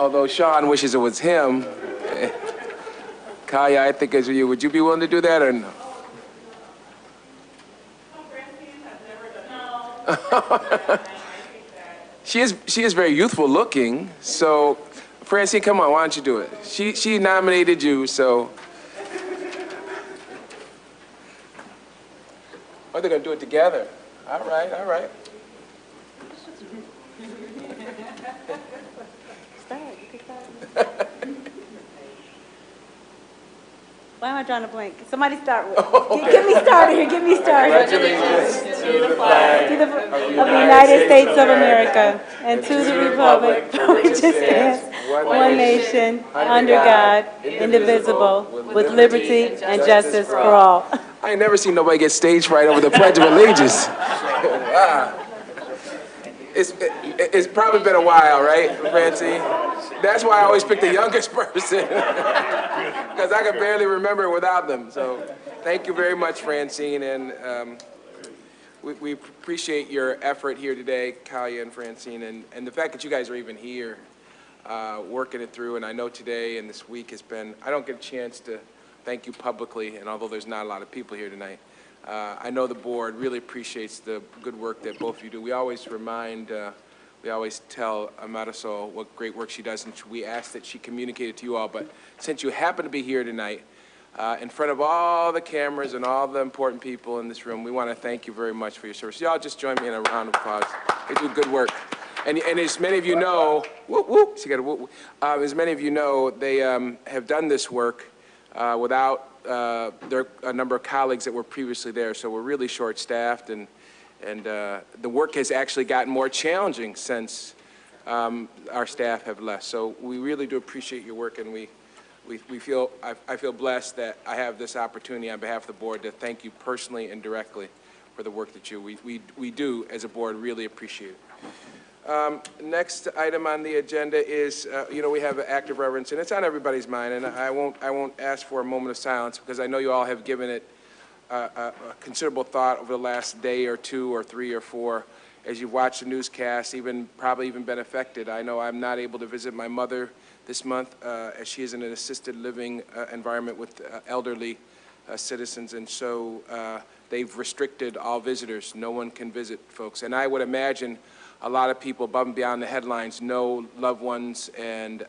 Although Sean wishes it was him. Kaya, I think it's you. Would you be willing to do that or no? She is very youthful looking. So, Francine, come on, why don't you do it? She nominated you, so. Oh, they're gonna do it together. All right, all right. Why am I drawing a blank? Somebody start with. Get me started here. Get me started. Congratulations to the flag Of the United States of America and to the republic for which it stands, one nation, under God, indivisible, with liberty and justice for all. I ain't never seen nobody get stage fright over the Pledge of Allegiance. Wow. It's probably been a while, right, Francine? That's why I always pick the youngest person, because I can barely remember it without them. So thank you very much, Francine, and we appreciate your effort here today, Kalia and Francine, and the fact that you guys are even here working it through. And I know today and this week has been, I don't get a chance to thank you publicly, and although there's not a lot of people here tonight, I know the board really appreciates the good work that both of you do. We always we always tell Marisol what great work she does, and we ask that she communicate it to you all. But since you happen to be here tonight, in front of all the cameras and all the important people in this room, we want to thank you very much for your service. Y'all just join me in a round of applause. They do good work. And as many of you know, whoop, whoop, she got a whoop, whoop. As many of you know, they have done this work without a number of colleagues that were previously there, so we're really short-staffed, and the work has actually gotten more challenging since our staff have left. So we really do appreciate your work, and I feel blessed that I have this opportunity on behalf of the board to thank you personally and directly for the work that we do as a board really appreciate it. Next item on the agenda is, we have an act of reverence, and it's on everybody's mind, and I won't ask for a moment of silence because I know you all have given it a considerable thought over the last day or two or three or four as you've watched the newscast, probably even been affected. I know I'm not able to visit my mother this month as she is in an assisted living environment with elderly citizens, and so they've restricted all visitors. No one can visit, folks, and I would imagine a lot of people above and beyond the headlines know loved ones and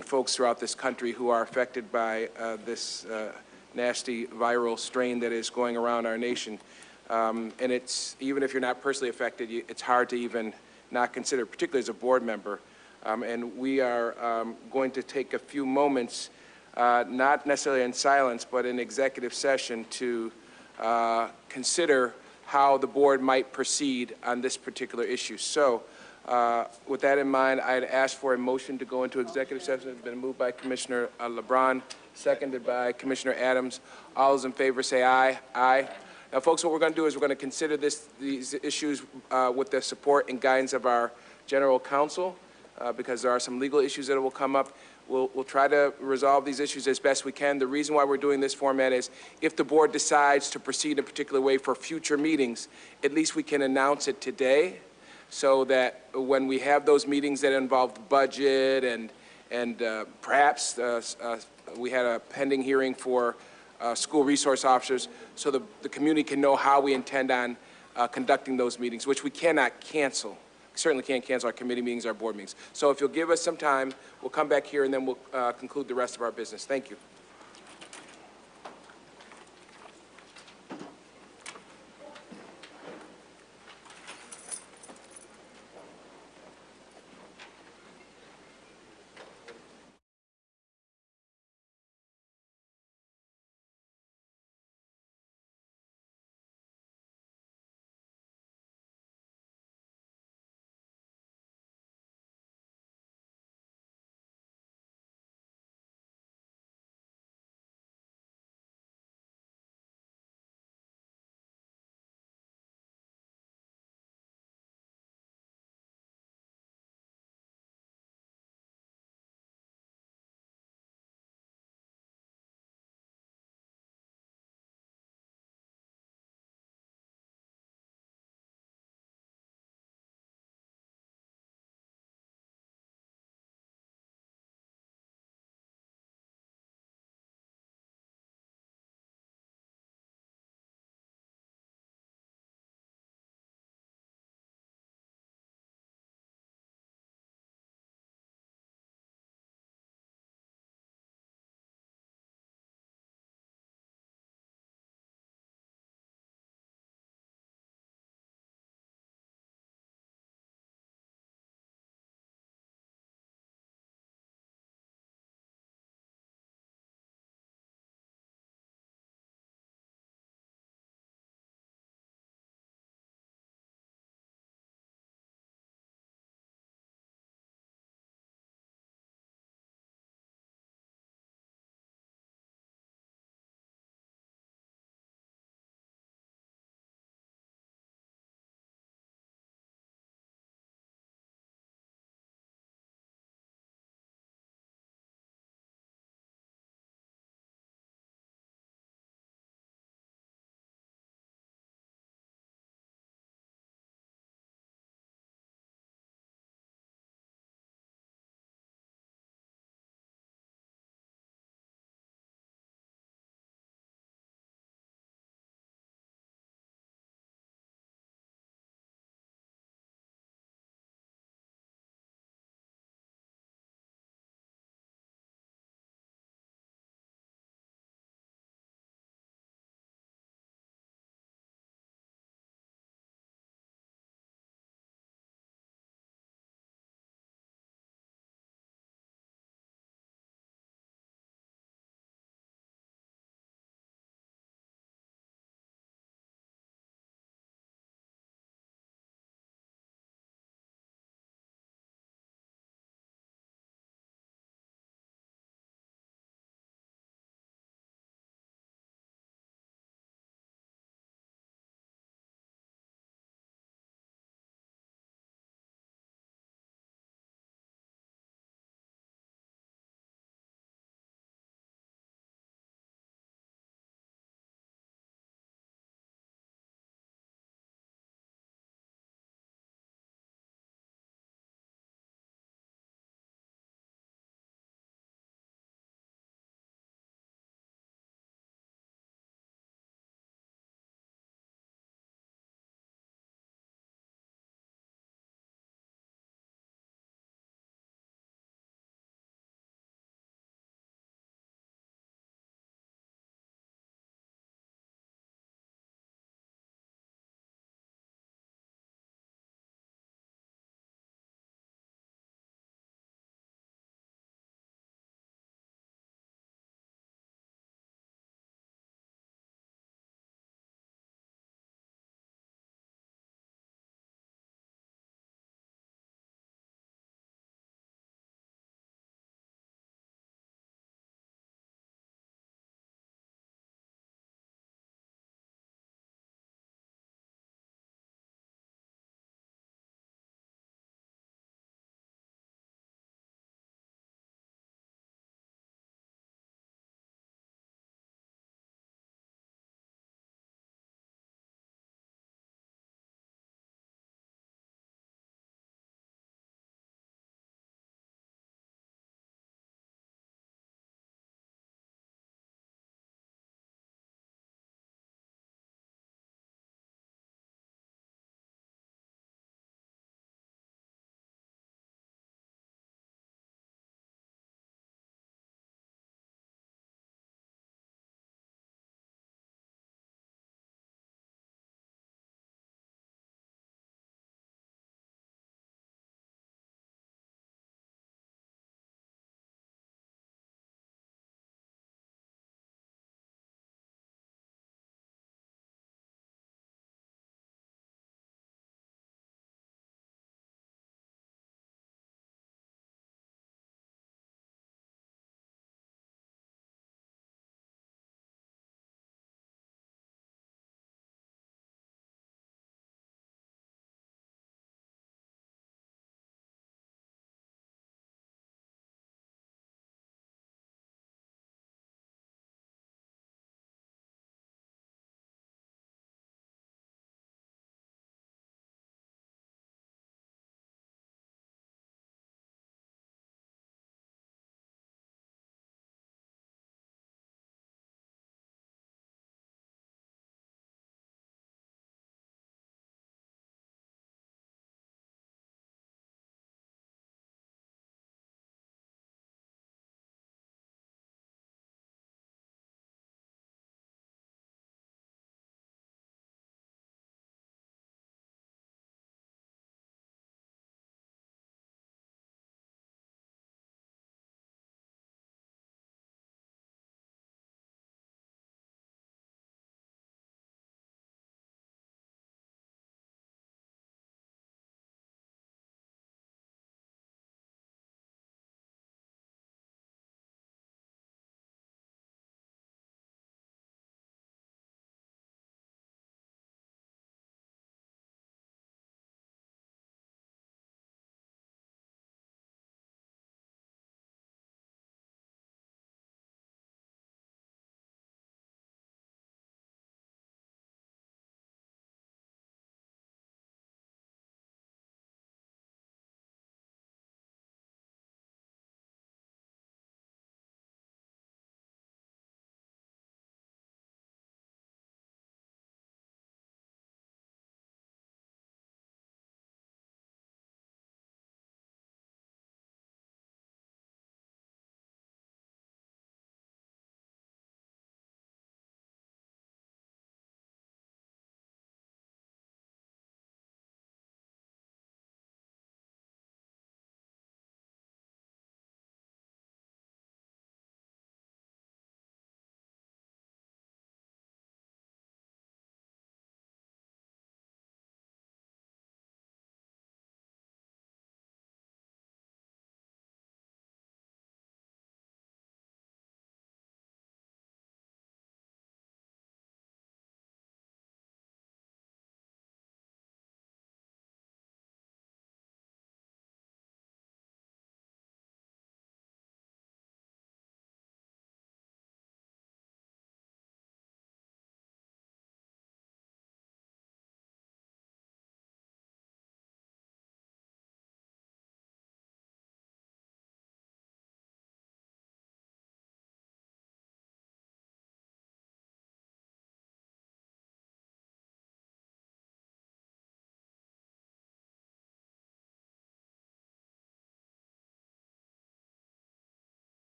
folks throughout this country who are affected by this nasty viral strain that is going around our nation. And it's, even if you're not personally affected, it's hard to even not consider, particularly as a board member. And we are going to take a few moments, not necessarily in silence, but in executive session to consider how the board might proceed on this particular issue. So with that in mind, I'd ask for a motion to go into executive session. It's been moved by Commissioner LeBron, seconded by Commissioner Adams. All those in favor say aye. Aye. Now, folks, what we're going to do is we're going to consider these issues with the support and guidance of our general counsel because there are some legal issues that will come up. We'll try to resolve these issues as best we can. The reason why we're doing this format is if the board decides to proceed in a particular way for future meetings, at least we can announce it today so that when we have those meetings that involve the budget and perhaps we had a pending hearing for school resource officers, so the community can know how we intend on conducting those meetings, which we cannot cancel. Certainly can't cancel our committee meetings, our board meetings. So if you'll give us some time, we'll come back here and then we'll conclude the rest of our business. Thank you.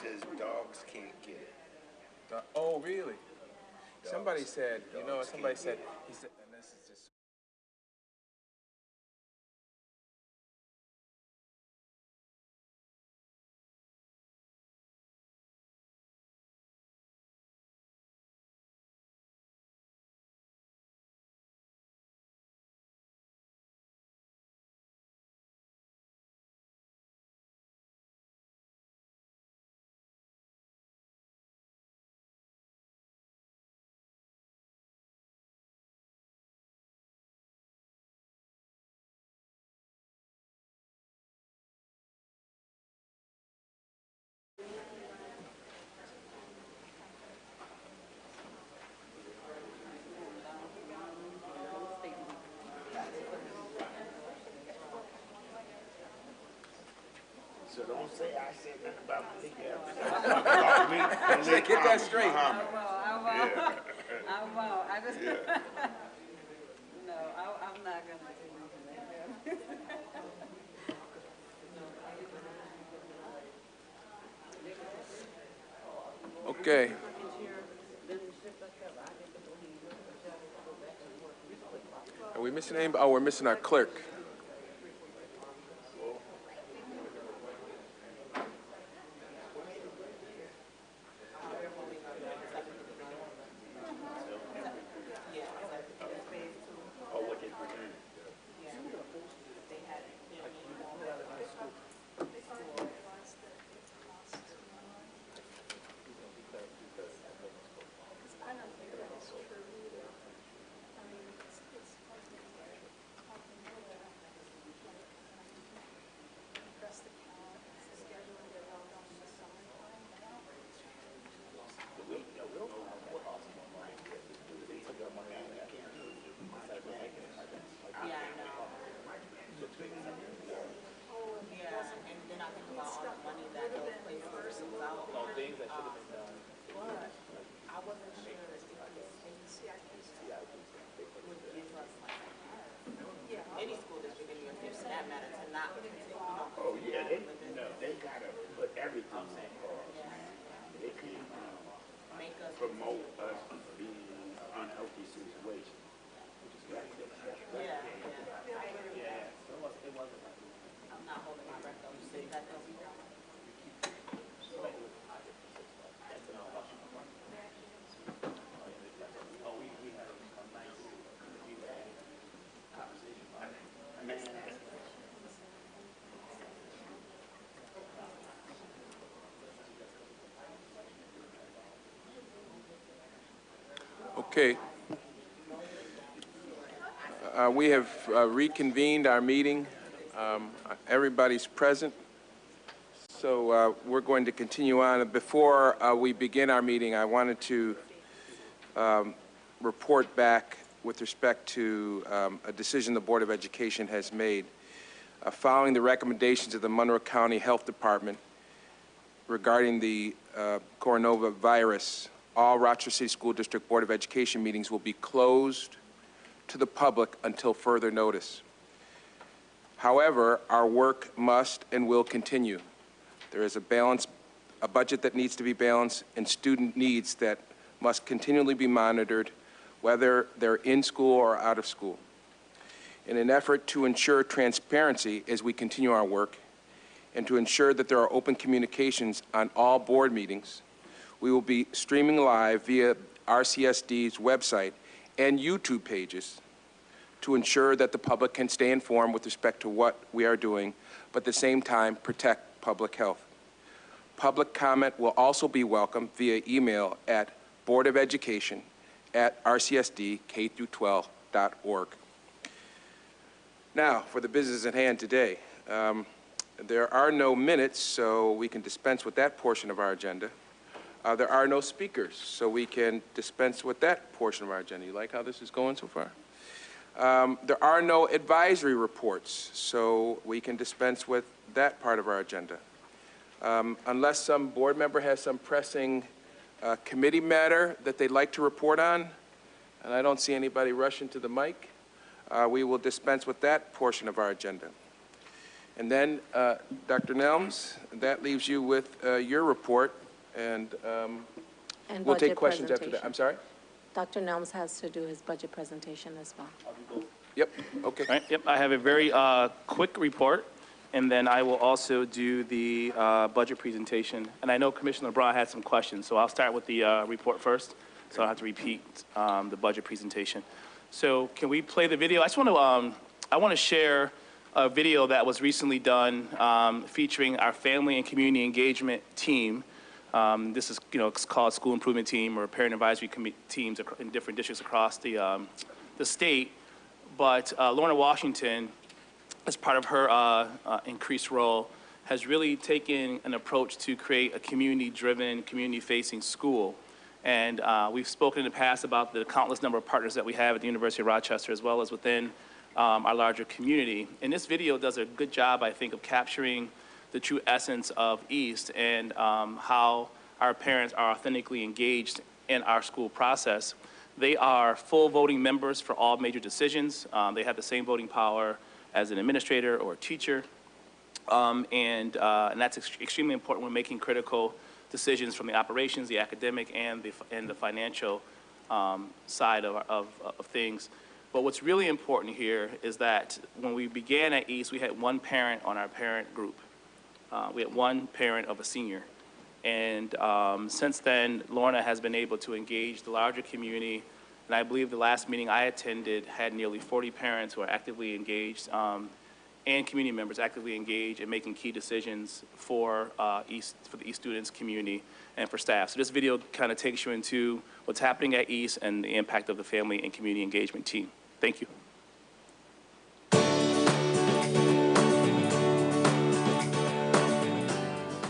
says dogs can't get it. Oh, really? Somebody said, you know, somebody said, he said, and this is just. So don't say I said nothing about me. Don't Get that straight. I won't. I just, no, I'm not gonna do anything like that. Okay. Are we missing anybody? Oh, we're missing our clerk. Oh yeah, they gotta put everything on pause. They can't promote us being in an unhealthy situation. Okay. We have reconvened our meeting. Everybody's present. So we're going to continue on. Before we begin our meeting, I wanted to report back with respect to a decision the Board of Education has made. Following the recommendations of the Monroe County Health Department regarding the coronavirus, all Rochester City School District Board of Education meetings will be closed to the public until further notice. However, our work must and will continue. There is a budget that needs to be balanced, and student needs that must continually be monitored, whether they're in school or out of school. In an effort to ensure transparency as we continue our work, and to ensure that there are open communications on all board meetings, we will be streaming live via RCSD's website and YouTube pages to ensure that the public can stay informed with respect to what we are doing, but at the same time protect public health. Public comment will also be welcome via email at boardofeducation@rcsdk-12.org. Now, for the business at hand today. There are no minutes, so we can dispense with that portion of our agenda. There are no speakers, so we can dispense with that portion of our agenda. You like how this is going so far? There are no advisory reports, so we can dispense with that part of our agenda. Unless some board member has some pressing committee matter that they'd like to report on, and I don't see anybody rushing to the mic, we will dispense with that portion of our agenda. And then, Dr. Nelms, that leaves you with your report, and And we'll take budget questions after that. presentation. I'm sorry? Dr. Nelms has to do his budget presentation as well. Yep, okay. All right, yep, I have a very quick report, and then I will also do the budget presentation. And I know Commissioner LeBron had some questions, so I'll start with the report first, so I don't have to repeat the budget presentation. So can we play the video? I want to share a video that was recently done featuring our family and community engagement team. This is, it's called School Improvement Team or Parent Advisory Teams in different districts across the state. But Lorna Washington, as part of her increased role, has really taken an approach to create a community-driven, community-facing school. And we've spoken in the past about the countless number of partners that we have at the University of Rochester, as well as within our larger community. And this video does a good job, I think, of capturing the true essence of East and how our parents are authentically engaged in our school process. They are full voting members for all major decisions. They have the same voting power as an administrator or a teacher. And that's extremely important when making critical decisions from the operations, the academic, and the financial side of things. But what's really important here is that when we began at East, we had one parent on our parent group. We had one parent of a senior. And since then, Lorna has been able to engage the larger community. And I believe the last meeting I attended had nearly 40 parents who are actively engaged and community members actively engaged in making key decisions for the East students, community, and for staff. So this video kind of takes you into what's happening at East and the impact of the family and community engagement team. Thank you.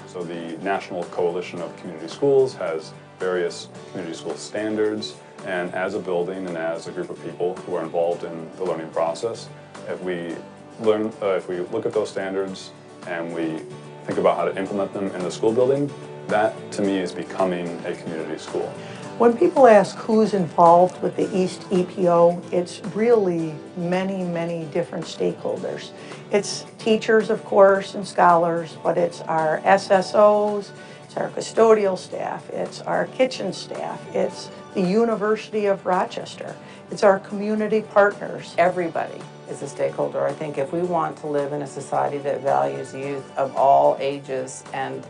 So the National Coalition of Community Schools has various community school standards, and as a building and as a group of people who are involved in the learning process, if we look at those standards and we think about how to implement them in the school building, that to me is becoming a community school. When people ask who's involved with the East EPO, it's really many, many different stakeholders. It's teachers, of course, and scholars, but it's our SSOs, it's our custodial staff, it's our kitchen staff, it's the University of Rochester, it's our community partners. Everybody is a stakeholder. I think if we want to live in a society that values youth of all ages and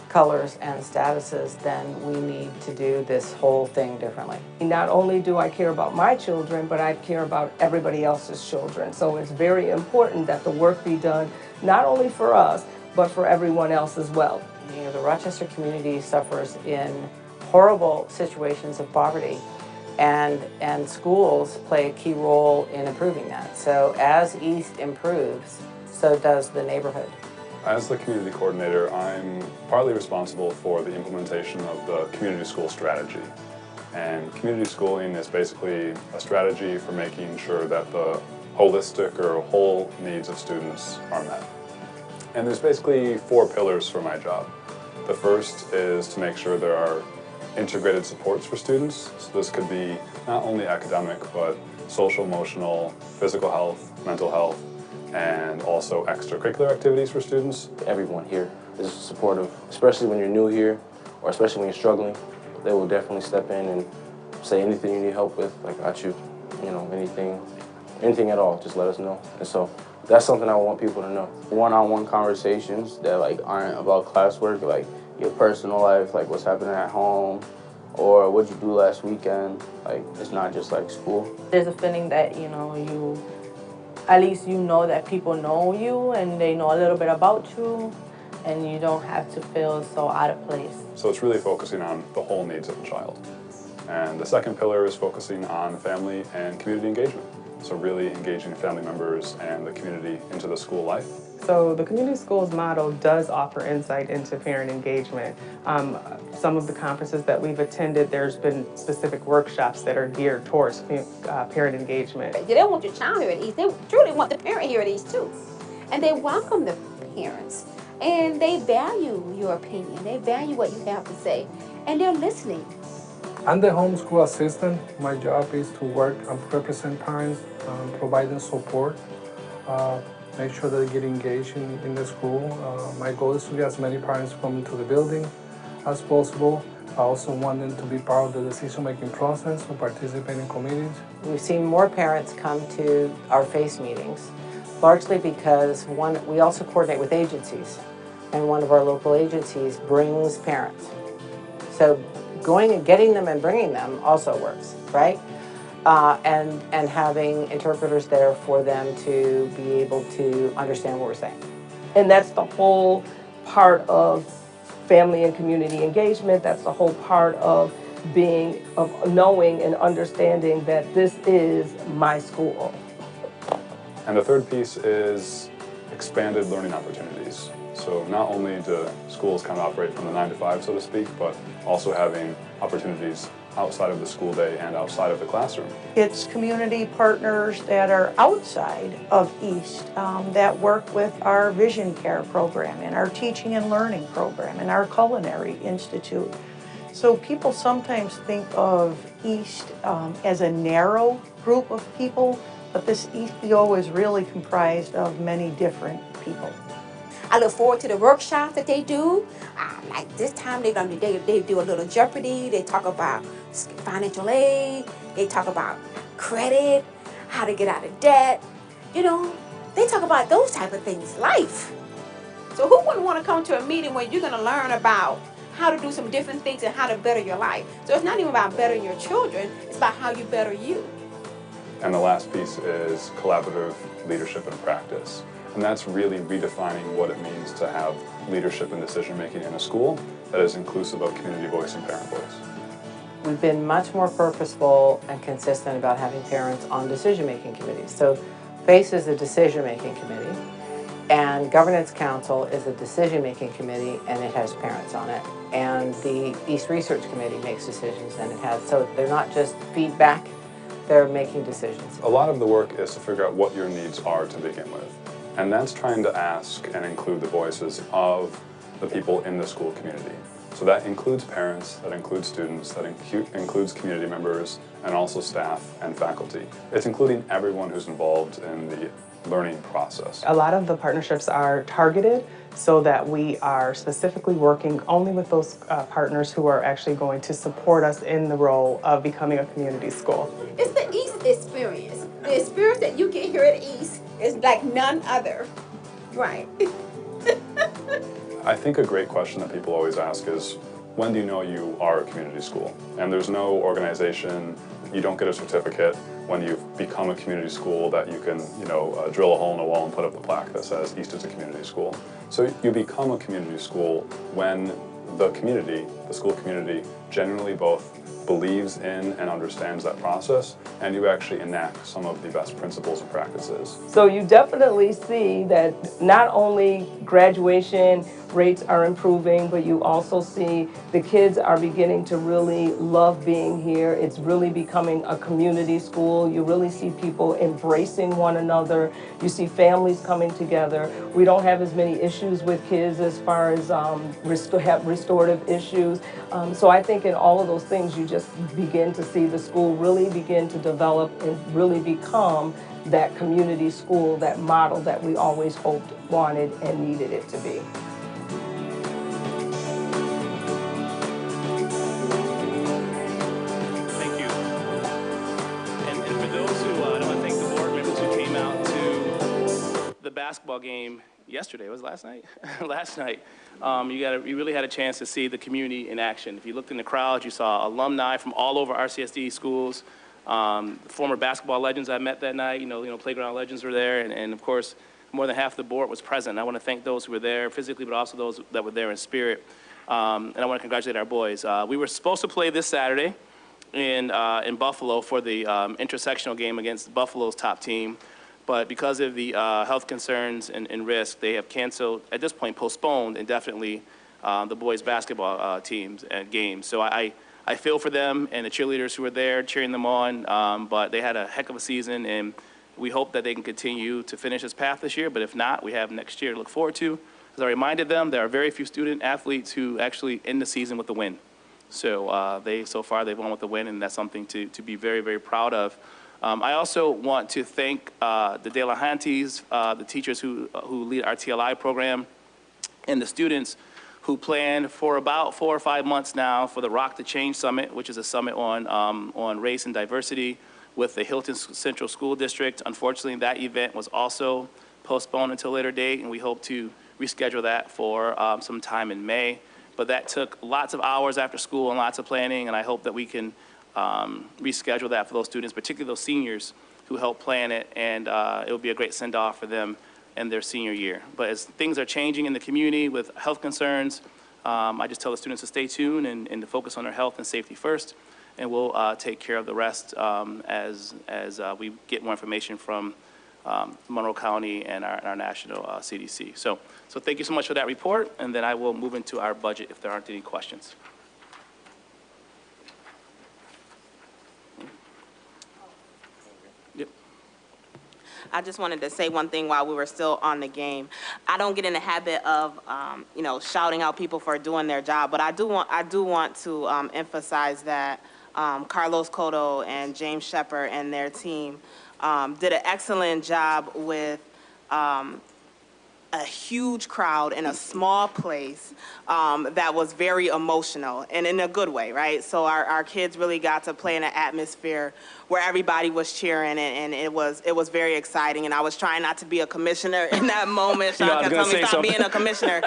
colors and statuses, then we need to do this whole thing differently. Not only do I care about my children, but I care about everybody else's children. So it's very important that the work be done not only for us, but for everyone else as well. The Rochester community suffers in horrible situations of poverty, and schools play a key role in improving that. So as East improves, so does the neighborhood. As the community coordinator, I'm partly responsible for the implementation of the community school strategy. And community schooling is basically a strategy for making sure that the holistic or whole needs of students are met. And there's basically 4 pillars for my job. The first is to make sure there are integrated supports for students. So this could be not only academic, but social, emotional, physical health, mental health, and also extracurricular activities for students. Everyone here is supportive, especially when you're new here, or especially when you're struggling. They will definitely step in and say anything you need help with, like, got you, anything at all, just let us know. And so that's something I want people to know. One-on-one conversations that aren't about classwork, like your personal life, like what's happening at home, or what'd you do last weekend. It's not just like school. There's a feeling that, at least you know that people know you and they know a little bit about you, and you don't have to feel so out of place. So it's really focusing on the whole needs of the child. And the second pillar is focusing on family and community engagement. So really engaging family members and the community into the school life. So the community schools model does offer insight into parent engagement. Some of the conferences that we've attended, there's been specific workshops that are geared towards parent engagement. They don't want your child here at East. They truly want the parent here at East too. And they welcome the parents. And they value your opinion. They value what you have to say. And they're listening. I'm the homeschool assistant. My job is to work and represent parents, providing support. make sure that they get engaged in the school. My goal is to get as many parents come into the building as possible. I also want them to be part of the decision-making process, to participate in committees. We've seen more parents come to our FACE meetings, largely because we also coordinate with agencies, and one of our local agencies brings parents. So going and getting them and bringing them also works, right? And having interpreters there for them to be able to understand what we're saying. And that's the whole part of family and community engagement. That's the whole part of knowing and understanding that this is my school. And the third piece is expanded learning opportunities. So not only do schools kind of operate from the 9 to 5, so to speak, but also having opportunities outside of the school day and outside of the classroom. It's community partners that are outside of East that work with our vision care program and our teaching and learning program and our culinary institute. So people sometimes think of East as a narrow group of people, but this EPO is really comprised of many different people. I look forward to the workshops that they do. Like this time, they do a little Jeopardy. They talk about financial aid. They talk about credit, how to get out of debt. You know, they talk about those type of things, life. So who wouldn't want to come to a meeting where you're going to learn about how to do some different things and how to better your life? So it's not even about bettering your children. It's about how you better you. And the last piece is collaborative leadership and practice. And that's really redefining what it means to have leadership and decision-making in a school that is inclusive of community voice and parent voice. We've been much more purposeful and consistent about having parents on decision-making committees. So FACE is a decision-making committee, and Governance Council is a decision-making committee, and it has parents on it. And the East Research Committee makes decisions, and it has, so they're not just feedback, they're making decisions. A lot of the work is to figure out what your needs are to begin with. And that's trying to ask and include the voices of the people in the school community. So that includes parents, that includes students, that includes community members, and also staff and faculty. It's including everyone who's involved in the learning process. A lot of the partnerships are targeted so that we are specifically working only with those partners who are actually going to support us in the role of becoming a community school. It's the East experience. The experience that you get here at East is like none other. Right. I think a great question that people always ask is, when do you know you are a community school? And there's no organization, you don't get a certificate when you've become a community school that you can, drill a hole in a wall and put up the plaque that says East is a community school. So you become a community school when the community, the school community, generally both believes in and understands that process, and you actually enact some of the best principles and practices. So you definitely see that not only graduation rates are improving, but you also see the kids are beginning to really love being here. It's really becoming a community school. You really see people embracing one another. You see families coming together. We don't have as many issues with kids as far as restorative issues. So I think in all of those things, you just begin to see the school really begin to develop and really become that community school, that model that we always hoped, wanted, and needed it to be. Thank you. And for those who, I want to thank the board members who came out to the basketball game yesterday. Was it last night? Last night. You really had a chance to see the community in action. If you looked in the crowd, you saw alumni from all over RCSD schools, former basketball legends I met that night. Playground legends were there, and of course, more than half the board was present. I want to thank those who were there physically, but also those that were there in spirit. And I want to congratulate our boys. We were supposed to play this Saturday in Buffalo for the intersectional game against Buffalo's top team. But because of the health concerns and risk, they have canceled, at this point, postponed indefinitely the boys' basketball teams and games. So I feel for them and the cheerleaders who were there cheering them on, but they had a heck of a season, and we hope that they can continue to finish this path this year. But if not, we have next year to look forward to. As I reminded them, there are very few student athletes who actually end the season with a win. So so far they've won with a win, and that's something to be very, very proud of. I also want to thank the Delahantes, the teachers who lead our TLI program, and the students who planned for about 4 or 5 months now for the Rock the Change Summit, which is a summit on race and diversity with the Hilton Central School District. Unfortunately, that event was also postponed until a later date, and we hope to reschedule that for some time in May. But that took lots of hours after school and lots of planning, and I hope that we can reschedule that for those students, particularly those seniors who helped plan it, and it will be a great send-off for them in their senior year. But as things are changing in the community with health concerns, I just tell the students to stay tuned and to focus on their health and safety first, and we'll take care of the rest as we get more information from Monroe County and our national CDC. So thank you so much for that report, and then I will move into our budget if there aren't any questions. I just wanted to say one thing while we were still on the game. I don't get in the habit of, shouting out people for doing their job, but I do want to emphasize that Carlos Cotto and James Shepard and their team did an excellent job with a huge crowd in a small place that was very emotional and in a good way, right? So our kids really got to play in an atmosphere where everybody was cheering, and it was very exciting. And I was trying not to be a commissioner in that moment. Sean kept telling me stop being a commissioner,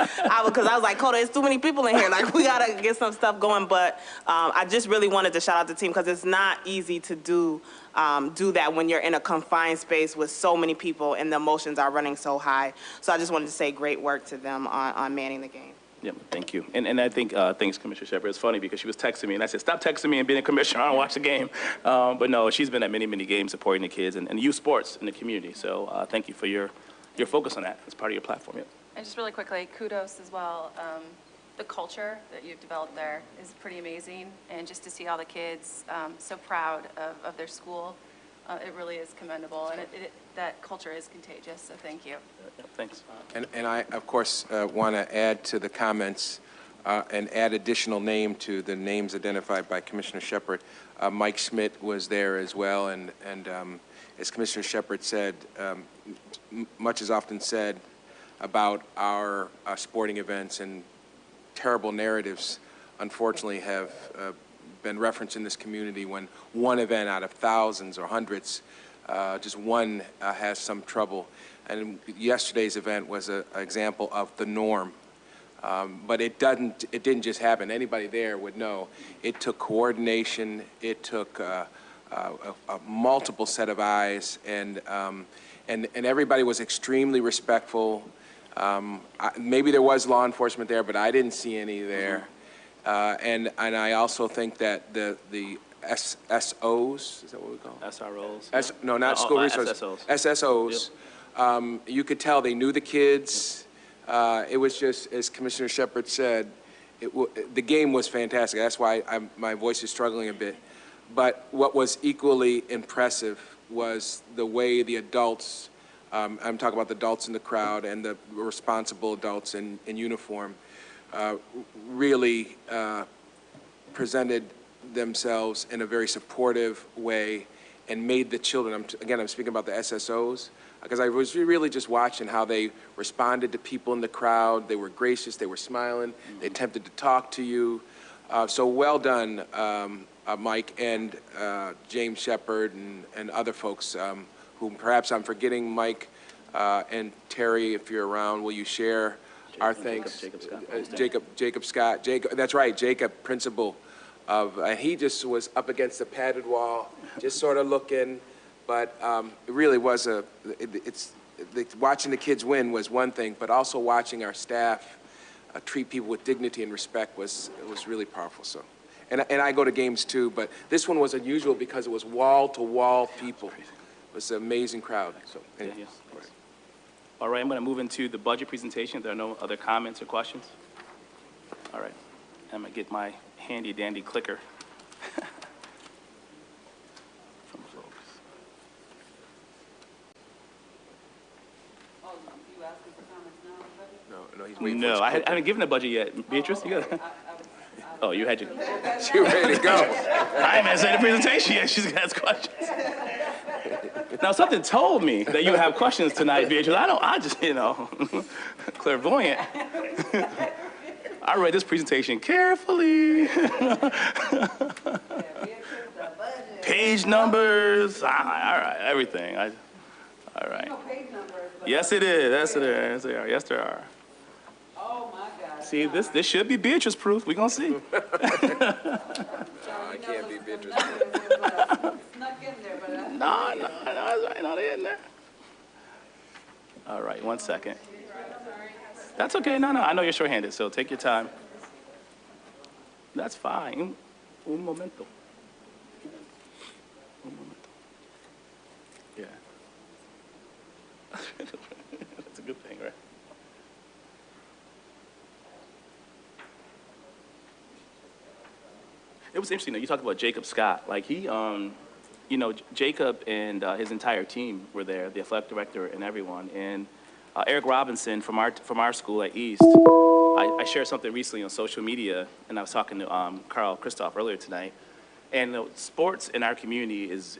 because I was like, Coda, there's too many people in here. Like, we gotta get some stuff going. But I just really wanted to shout out the team, because it's not easy to do that when you're in a confined space with so many people and the emotions are running so high. So I just wanted to say great work to them on manning the game. Yep, thank you. And I think, thanks, Commissioner Shepard. It's funny because she was texting me, and I said, stop texting me and being a commissioner. I don't watch the game. But no, she's been at many, many games supporting the kids and youth sports in the community. So thank you for your focus on that as part of your platform. Yep. And just really quickly, kudos as well. The culture that you've developed there is pretty amazing. And just to see all the kids so proud of their school, it really is commendable. And that culture is contagious, so thank you. Thanks. And I, of course, want to add to the comments and add additional name to the names identified by Commissioner Shepard. Mike Schmidt was there as well, and as Commissioner Shepard said, much is often said about our sporting events, and terrible narratives, unfortunately, have been referenced in this community when one event out of thousands or hundreds, just one has some trouble. And yesterday's event was an example of the norm. But it didn't just happen. Anybody there would know. It took coordination. It took a multiple set of eyes, and everybody was extremely respectful. Maybe there was law enforcement there, but I didn't see any there. And I also think that the SSOs, is that what we call them? SROs. No, not school resources. SSOs. Yep. You could tell they knew the kids. It was just, as Commissioner Shepard said, the game was fantastic. That's why my voice is struggling a bit. But what was equally impressive was the way the adults, I'm talking about the adults in the crowd and the responsible adults in uniform, really presented themselves in a very supportive way and made the children, I'm speaking about the SSOs, because I was really just watching how they responded to people in the crowd. They were gracious, they were smiling, they attempted to talk to you. So well done, Mike and James Shepard and other folks whom perhaps I'm forgetting. Mike and Terry, if you're around, will you share our thanks? Jacob Scott. That's right, Jacob, principal of, he just was up against the padded wall, just sort of looking, but it really was watching the kids win was one thing, but also watching our staff treat people with dignity and respect was really powerful. So, and I go to games too, but this one was unusual because it was wall-to-wall people. It was an amazing crowd. So, anyway. Yeah. All right, I'm going to move into the budget presentation. If there are no other comments or questions. All right, I'm going to get my handy-dandy clicker. From folks. Oh, you asking for comments now on the budget? No, he's waiting No, for I haven't given a budget yet. Beatrice, you got it? Oh, you had your... She ready to go. I haven't said the presentation yet. She's going to ask questions. Now, something told me that you would have questions tonight, Beatrice. I just, clairvoyant. I read this presentation carefully. Page numbers, all right, everything. All right. Yes, it is. Yes, it is. Yes, they are. Yes, there are. Oh, my God. See, this should be Beatrice proof. We're going to see. I can't be Beatrice. Snuck in there, but I... No, that's right. No, they in there. All right, 1 second. That's okay. No, I know you're short-handed, so take your time. That's fine. Un momento. Un momento. Yeah. That's a good thing, right? It was interesting, you talked about Jacob Scott. Like he, Jacob and his entire team were there, the athletic director and everyone. And Eric Robinson from our school at East, I shared something recently on social media, and I was talking to Carl Christoph earlier tonight. And sports in our community is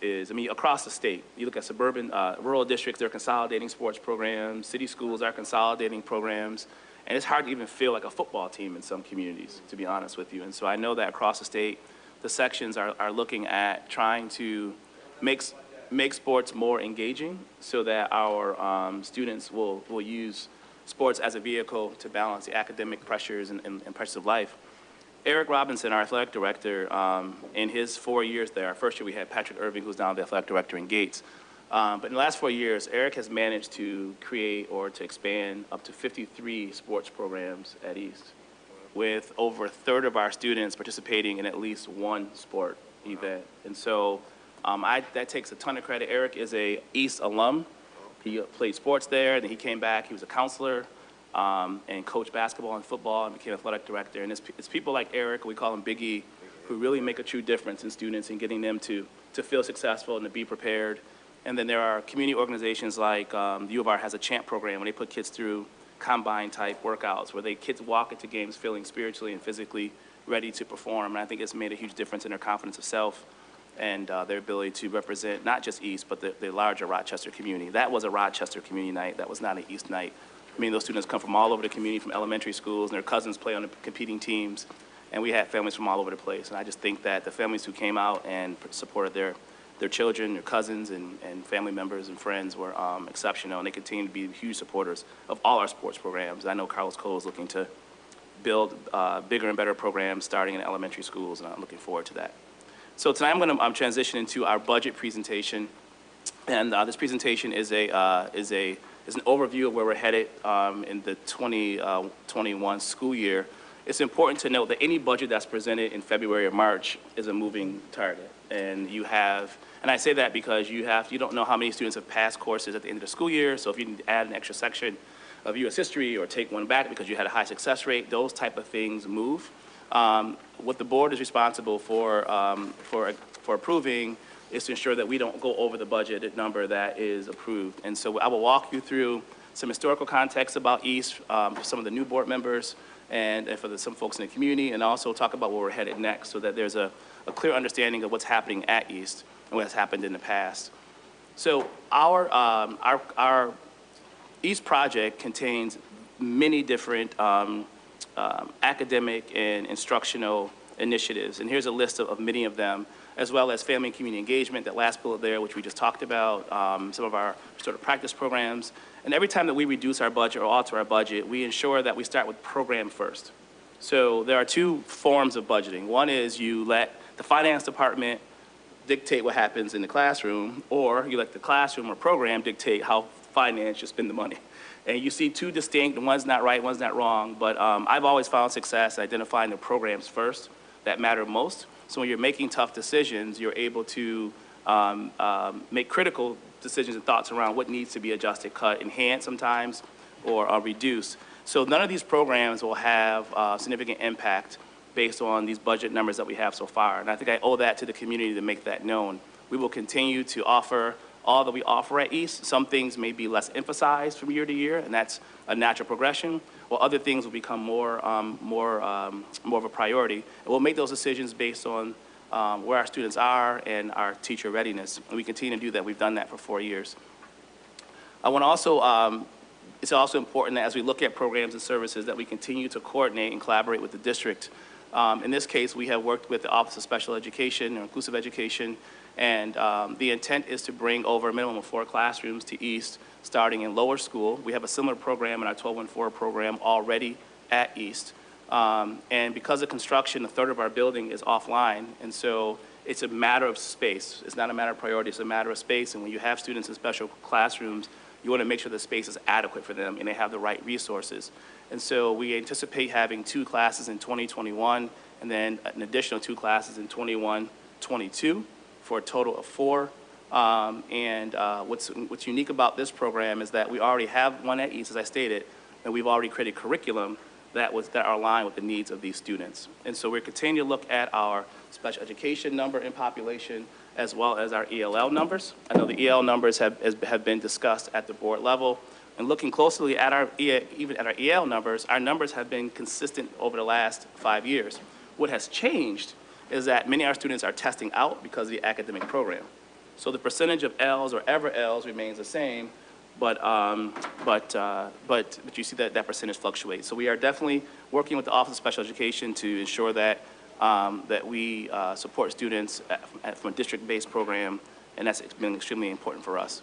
across the state. You look at suburban, rural districts, they're consolidating sports programs. City schools are consolidating programs. And it's hard to even feel like a football team in some communities, to be honest with you. And so I know that across the state, the sections are looking at trying to make sports more engaging so that our students will use sports as a vehicle to balance the academic pressures and pressures of life. Eric Robinson, our athletic director, in his 4 years there, our first year we had Patrick Irving, who's now the athletic director in Gates. But in the last 4 years, Eric has managed to create or to expand up to 53 sports programs at East, with over a third of our students participating in at least one sport event. And so that takes a ton of credit. Eric is a East alum. He played sports there, then he came back, he was a counselor, and coached basketball and football and became athletic director. And it's people like Eric, we call him Big E, who really make a true difference in students and getting them to feel successful and to be prepared. And then there are community organizations like the U of R has a CHAMP program where they put kids through combine-type workouts where kids walk into games feeling spiritually and physically ready to perform. And I think it's made a huge difference in their confidence of self and their ability to represent not just East, but the larger Rochester community. That was a Rochester community night. That was not an East night. I mean, those students come from all over the community, from elementary schools, and their cousins play on the competing teams. And we had families from all over the place. And I just think that the families who came out and supported their children, their cousins, and family members and friends were exceptional, and they continue to be huge supporters of all our sports programs. I know Carlos Cole is looking to build bigger and better programs starting in elementary schools, and I'm looking forward to that. So tonight I'm going to transition into our budget presentation, and this presentation is an overview of where we're headed in the 2021 school year. It's important to note that any budget that's presented in February or March is a moving target, and and I say that because you don't know how many students have passed courses at the end of the school year, so if you need to add an extra section of U.S. history or take one back because you had a high success rate, those type of things move. What the board is responsible for approving is to ensure that we don't go over the budgeted number that is approved. And so I will walk you through some historical context about East for some of the new board members and for some folks in the community, and also talk about where we're headed next so that there's a clear understanding of what's happening at East and what has happened in the past. So our East project contains many different academic and instructional initiatives, and here's a list of many of them, as well as family and community engagement, that last bullet there, which we just talked about, some of our sort of practice programs. And every time that we reduce our budget or alter our budget, we ensure that we start with program first. So there are two forms of budgeting. One is you let the finance department dictate what happens in the classroom, or you let the classroom or program dictate how finance should spend the money. And you see two distinct, one's not right, one's not wrong, but I've always found success identifying the programs first that matter most. So when you're making tough decisions, you're able to make critical decisions and thoughts around what needs to be adjusted, cut, enhanced sometimes, or reduced. So none of these programs will have significant impact based on these budget numbers that we have so far. And I think I owe that to the community to make that known. We will continue to offer all that we offer at East. Some things may be less emphasized from year to year, and that's a natural progression, while other things will become more of a priority. And we'll make those decisions based on where our students are and our teacher readiness. And we continue to do that. We've done that for 4 years. I want to also, it's also important that as we look at programs and services that we continue to coordinate and collaborate with the district. In this case, we have worked with the Office of Special Education or Inclusive Education, and the intent is to bring over a minimum of 4 classrooms to East, starting in lower school. We have a similar program in our 1214 program already at East. And because of construction, a third of our building is offline, and so it's a matter of space. It's not a matter of priority, it's a matter of space, and when you have students in special classrooms, you want to make sure the space is adequate for them and they have the right resources. And so we anticipate having 2 classes in 2021, and then an additional 2 classes in 21-22 for a total of 4. What's unique about this program is that we already have one at East, as I stated, and we've already created curriculum that are aligned with the needs of these students. And so we're continuing to look at our special education number in population as well as our ELL numbers. I know the EL numbers have been discussed at the board level. And looking closely at even at our EL numbers, our numbers have been consistent over the last 5 years. What has changed is that many of our students are testing out because of the academic program. So the percentage of Ls or ever Ls remains the same, but you see that percentage fluctuates. So we are definitely working with the Office of Special Education to ensure that we support students from a district-based program, and that's been extremely important for us.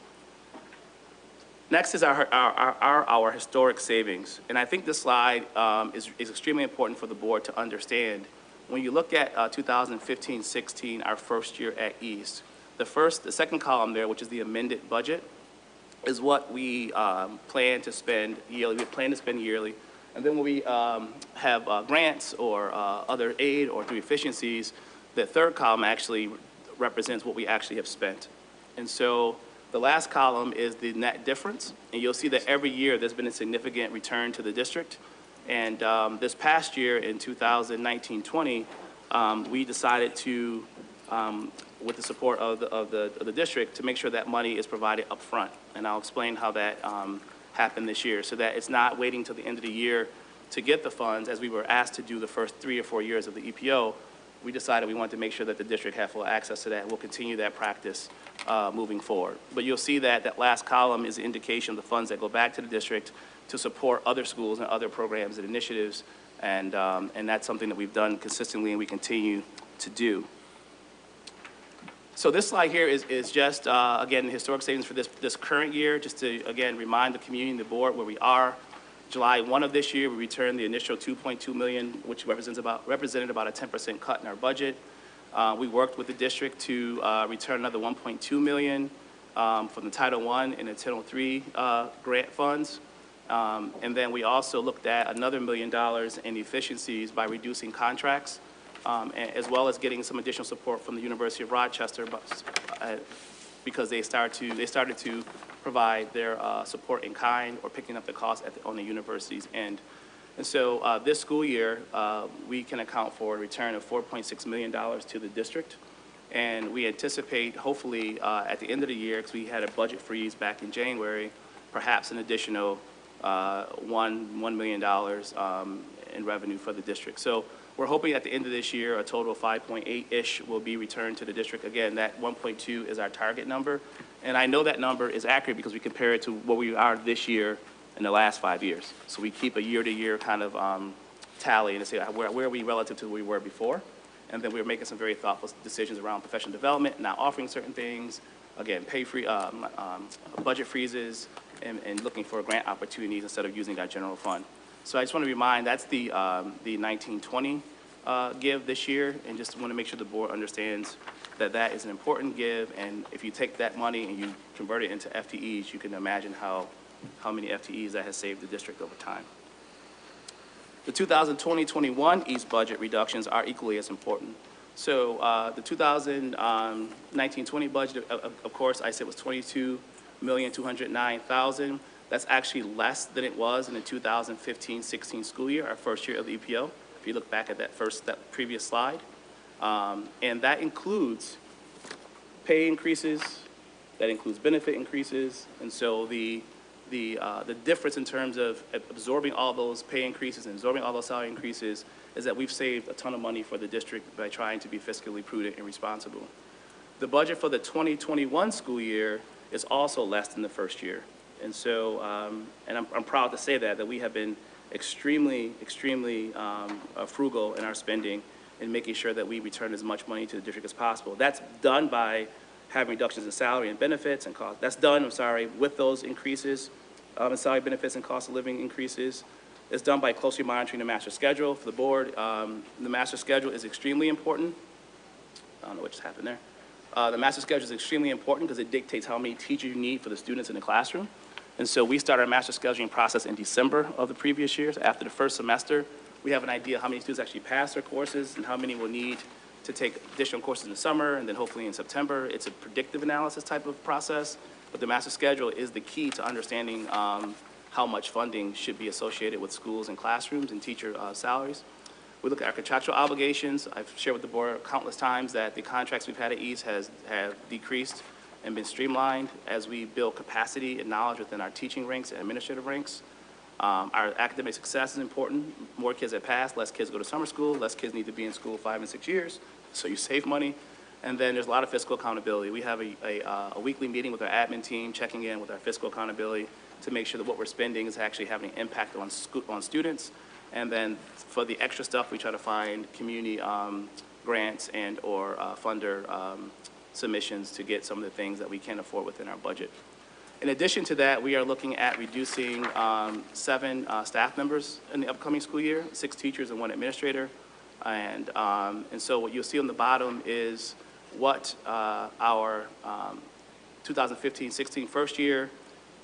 Next is our historic savings, and I think this slide is extremely important for the board to understand. When you look at 2015-16, our first year at East, the second column there, which is the amended budget, is what we plan to spend yearly. We plan to spend yearly, and then when we have grants or other aid or through efficiencies, the third column actually represents what we actually have spent. And so the last column is the net difference, and you'll see that every year there's been a significant return to the district. And this past year in 2019-20, we decided to, with the support of the district, to make sure that money is provided up front. And I'll explain how that happened this year, so that it's not waiting till the end of the year to get the funds, as we were asked to do the first 3 or 4 years of the EPO. We decided we wanted to make sure that the district had full access to that, and we'll continue that practice moving forward. But you'll see that that last column is an indication of the funds that go back to the district to support other schools and other programs and initiatives, and that's something that we've done consistently and we continue to do. So this slide here is just, again, the historic savings for this current year, just to, again, remind the community and the board where we are. July 1 of this year, we returned the initial $2.2 million, which represented about a 10% cut in our budget. We worked with the district to return another $1.2 million from the Title I and the Title III grant funds. And then we also looked at another $1 million in efficiencies by reducing contracts, as well as getting some additional support from the University of Rochester, because they started to provide their support in kind or picking up the cost on the university's end. And so this school year, we can account for a return of $4.6 million to the district. And we anticipate, hopefully, at the end of the year, because we had a budget freeze back in January, perhaps an additional $1 million in revenue for the district. So we're hoping at the end of this year, a total of 5.8-ish will be returned to the district. Again, that 1.2 is our target number. And I know that number is accurate because we compare it to what we are this year in the last 5 years. So we keep a year-to-year kind of tally and say where are we relative to where we were before. And then we're making some very thoughtful decisions around professional development, not offering certain things, again, budget freezes, and looking for grant opportunities instead of using our general fund. So I just want to remind, that's the 1920 give this year, and just want to make sure the board understands that that is an important give, and if you take that money and you convert it into FTEs, you can imagine how many FTEs that has saved the district over time. The 2020-21 East budget reductions are equally as important. So the 2019-20 budget, of course, I said was $22,209,000. That's actually less than it was in the 2015-16 school year, our first year of the EPO, if you look back at that previous slide. And that includes pay increases, that includes benefit increases, and so the difference in terms of absorbing all those pay increases and absorbing all those salary increases is that we've saved a ton of money for the district by trying to be fiscally prudent and responsible. The budget for the 2021 school year is also less than the first year. And so, and I'm proud to say that we have been extremely frugal in our spending and making sure that we return as much money to the district as possible. That's done by having reductions in salary and benefits and cost. That's done, with those increases in salary benefits and cost of living increases. It's done by closely monitoring the master schedule for the board. The master schedule is extremely important. I don't know what just happened there. The master schedule is extremely important because it dictates how many teachers you need for the students in the classroom. And so we started our master scheduling process in December of the previous years. After the first semester, we have an idea how many students actually pass their courses and how many will need to take additional courses in the summer and then hopefully in September. It's a predictive analysis type of process, but the master schedule is the key to understanding how much funding should be associated with schools and classrooms and teacher salaries. We look at our contractual obligations. I've shared with the board countless times that the contracts we've had at East have decreased and been streamlined as we build capacity and knowledge within our teaching ranks and administrative ranks. Our academic success is important. More kids that pass, less kids go to summer school, less kids need to be in school 5 and 6 years, so you save money. And then there's a lot of fiscal accountability. We have a weekly meeting with our admin team, checking in with our fiscal accountability to make sure that what we're spending is actually having an impact on students. And then for the extra stuff, we try to find community grants and or funder submissions to get some of the things that we can afford within our budget. In addition to that, we are looking at reducing 7 staff members in the upcoming school year, 6 teachers and 1 administrator. And so what you'll see on the bottom is what our 2015-16 first year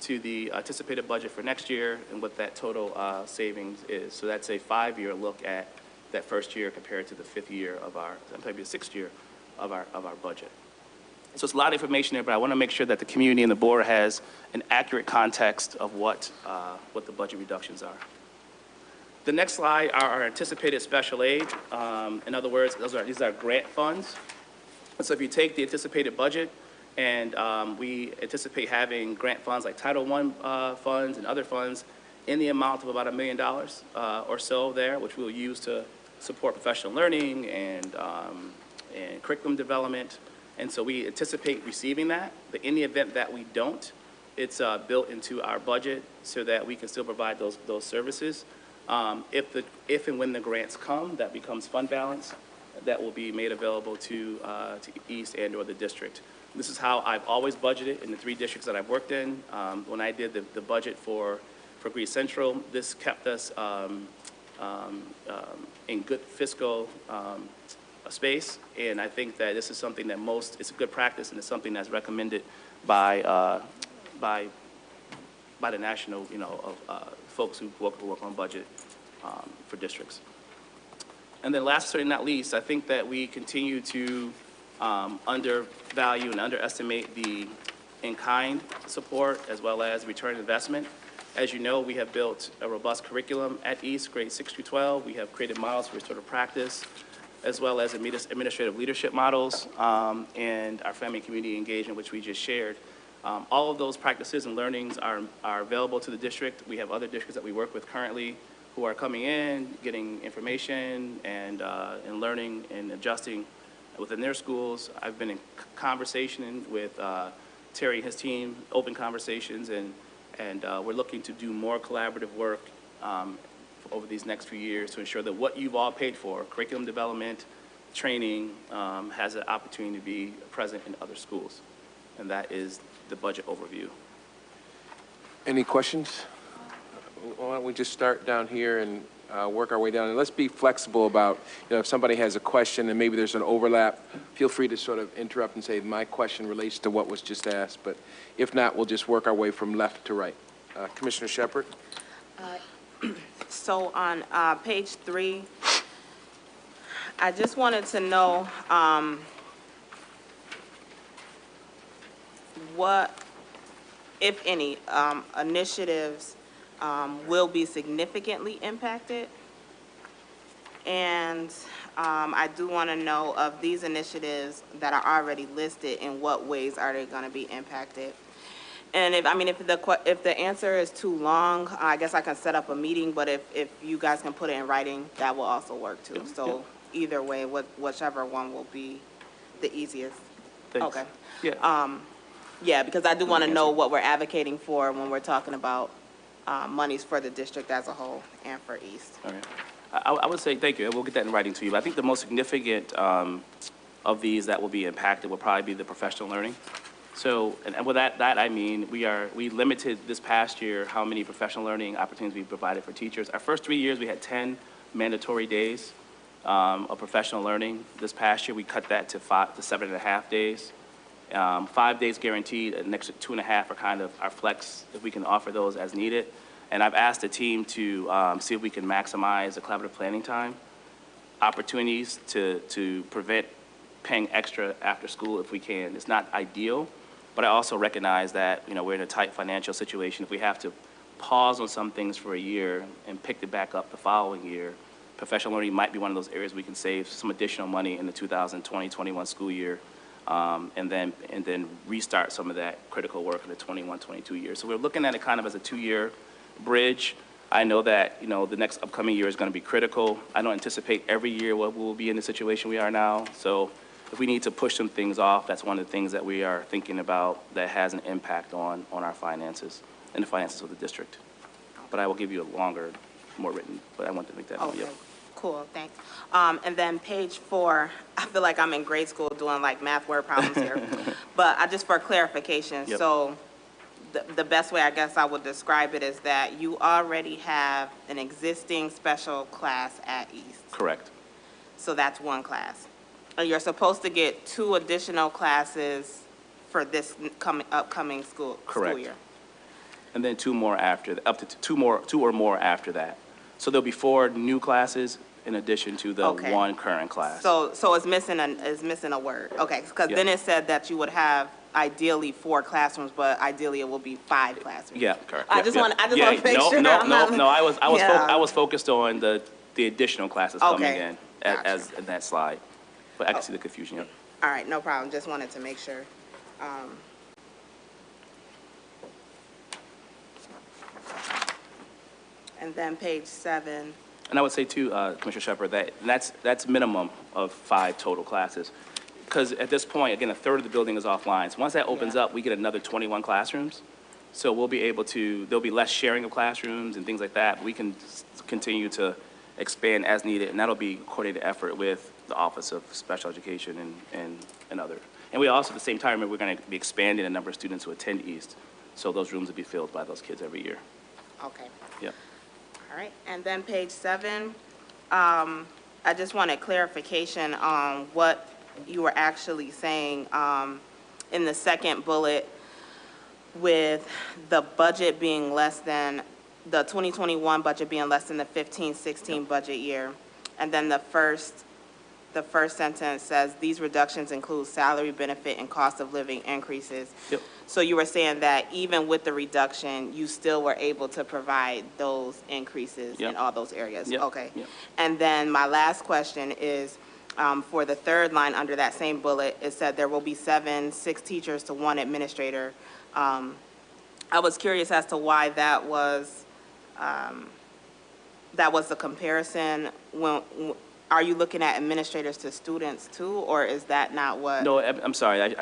to the anticipated budget for next year and what that total savings is. So that's a 5-year look at that first year compared to the 5th year of our, maybe the 6th year of our budget. So it's a lot of information there, but I want to make sure that the community and the board has an accurate context of what the budget reductions are. The next slide are our anticipated special aid. In other words, these are grant funds. So if you take the anticipated budget, and we anticipate having grant funds like Title I funds and other funds in the amount of about $1 million or so there, which we'll use to support professional learning and curriculum development. And so we anticipate receiving that, but in the event that we don't, it's built into our budget so that we can still provide those services. If and when the grants come, that becomes fund balance that will be made available to East and or the district. This is how I've always budgeted in the 3 districts that I've worked in. When I did the budget for Greece Central, this kept us in good fiscal space, and I think that this is something that it's a good practice, and it's something that's recommended by the national, folks who work on budget for districts. And then last but certainly not least, I think that we continue to undervalue and underestimate the in-kind support as well as return investment. As you know, we have built a robust curriculum at East, grades 6 through 12. We have created models for restorative practice, as well as administrative leadership models, and our family and community engagement, which we just shared. All of those practices and learnings are available to the district. We have other districts that we work with currently who are coming in, getting information and learning and adjusting within their schools. I've been in conversation with Terry and his team, open conversations, and we're looking to do more collaborative work over these next few years to ensure that what you've all paid for, curriculum development, training, has an opportunity to be present in other schools. And that is the budget overview. Any questions? Why don't we just start down here and work our way down? And let's be flexible about, if somebody has a question and maybe there's an overlap, feel free to sort of interrupt and say, my question relates to what was just asked. But if not, we'll just work our way from left to right. Commissioner Shepard? So on page 3, I just wanted to know what, if any, initiatives will be significantly impacted. And I do want to know of these initiatives that are already listed, in what ways are they going to be impacted? And if the answer is too long, I guess I can set up a meeting, but if you guys can put it in writing, that will also work too. So either way, whichever one will be the easiest. Thanks. Okay. Yeah. Yeah, because I do want to know what we're advocating for when we're talking about monies for the district as a whole and for East. All right. I would say, thank you, and we'll get that in writing to you. But I think the most significant of these that will be impacted will probably be the professional learning. So, and with that I mean, we limited this past year how many professional learning opportunities we provided for teachers. Our first 3 years, we had 10 mandatory days of professional learning. This past year, we cut that to 7.5 days. 5 days guaranteed, and next 2.5 are kind of our flex if we can offer those as needed. And I've asked the team to see if we can maximize the collaborative planning time opportunities to prevent paying extra after school if we can. It's not ideal, but I also recognize that, you know, we're in a tight financial situation. If we have to pause on some things for a year and pick it back up the following year, professional learning might be one of those areas we can save some additional money in the 2020-21 school year, and then restart some of that critical work in the 21-22 year. So we're looking at it kind of as a 2-year bridge. I know that, you know, the next upcoming year is going to be critical. I don't anticipate every year we'll be in the situation we are now. So if we need to push some things off, that's one of the things that we are thinking about that has an impact on our finances and the finances of the district. But I will give you a longer, more written, but I want to make that known. Okay. Cool, thanks. And then page 4, I feel like I'm in grade school doing like math word problems here. But just for clarification, so the best way I guess I would describe it is that you already have an existing special class at East. Correct. So that's one class. And you're supposed to get 2 additional classes for this upcoming school year. And then 2 more after, up to 2 or more after that. So there'll be 4 new classes in addition to the 1 current class. So it's missing a word. Okay, because then it said that you would have ideally 4 classrooms, but ideally it will be 5 classrooms. Yeah, correct. I just want to make sure. No, I was focused on the additional classes coming in as in that slide. But I can see the confusion, yeah. All right, no problem. Just wanted to make sure. And then page 7. And I would say too, Commissioner Shepherd, that's minimum of 5 total classes. Because at this point, again, 1/3 of the building is offline. So once that opens up, we get another 21 classrooms. So we'll be able to, there'll be less sharing of classrooms and things like that. But we can continue to expand as needed, and that'll be a coordinated effort with the Office of Special Education and other. And we also, at the same time, remember, we're going to be expanding the number of students who attend East. So those rooms will be filled by those kids every year. Okay. Yep. All right, and then page 7, I just wanted clarification on what you were actually saying in the second bullet with the budget being less than, the 2021 budget being less than the 15-16 budget year. And then the first sentence says, these reductions include salary, benefit, and cost of living increases. Yep. So you were saying that even with the reduction, you still were able to provide those increases in all those areas? Yep. Okay. Yep. And then my last question is, for the 3rd line under that same bullet, it said there will be 6 teachers to 1 administrator. I was curious as to why that was the comparison. Are you looking at administrators to students too, or is that not what? No, I'm sorry.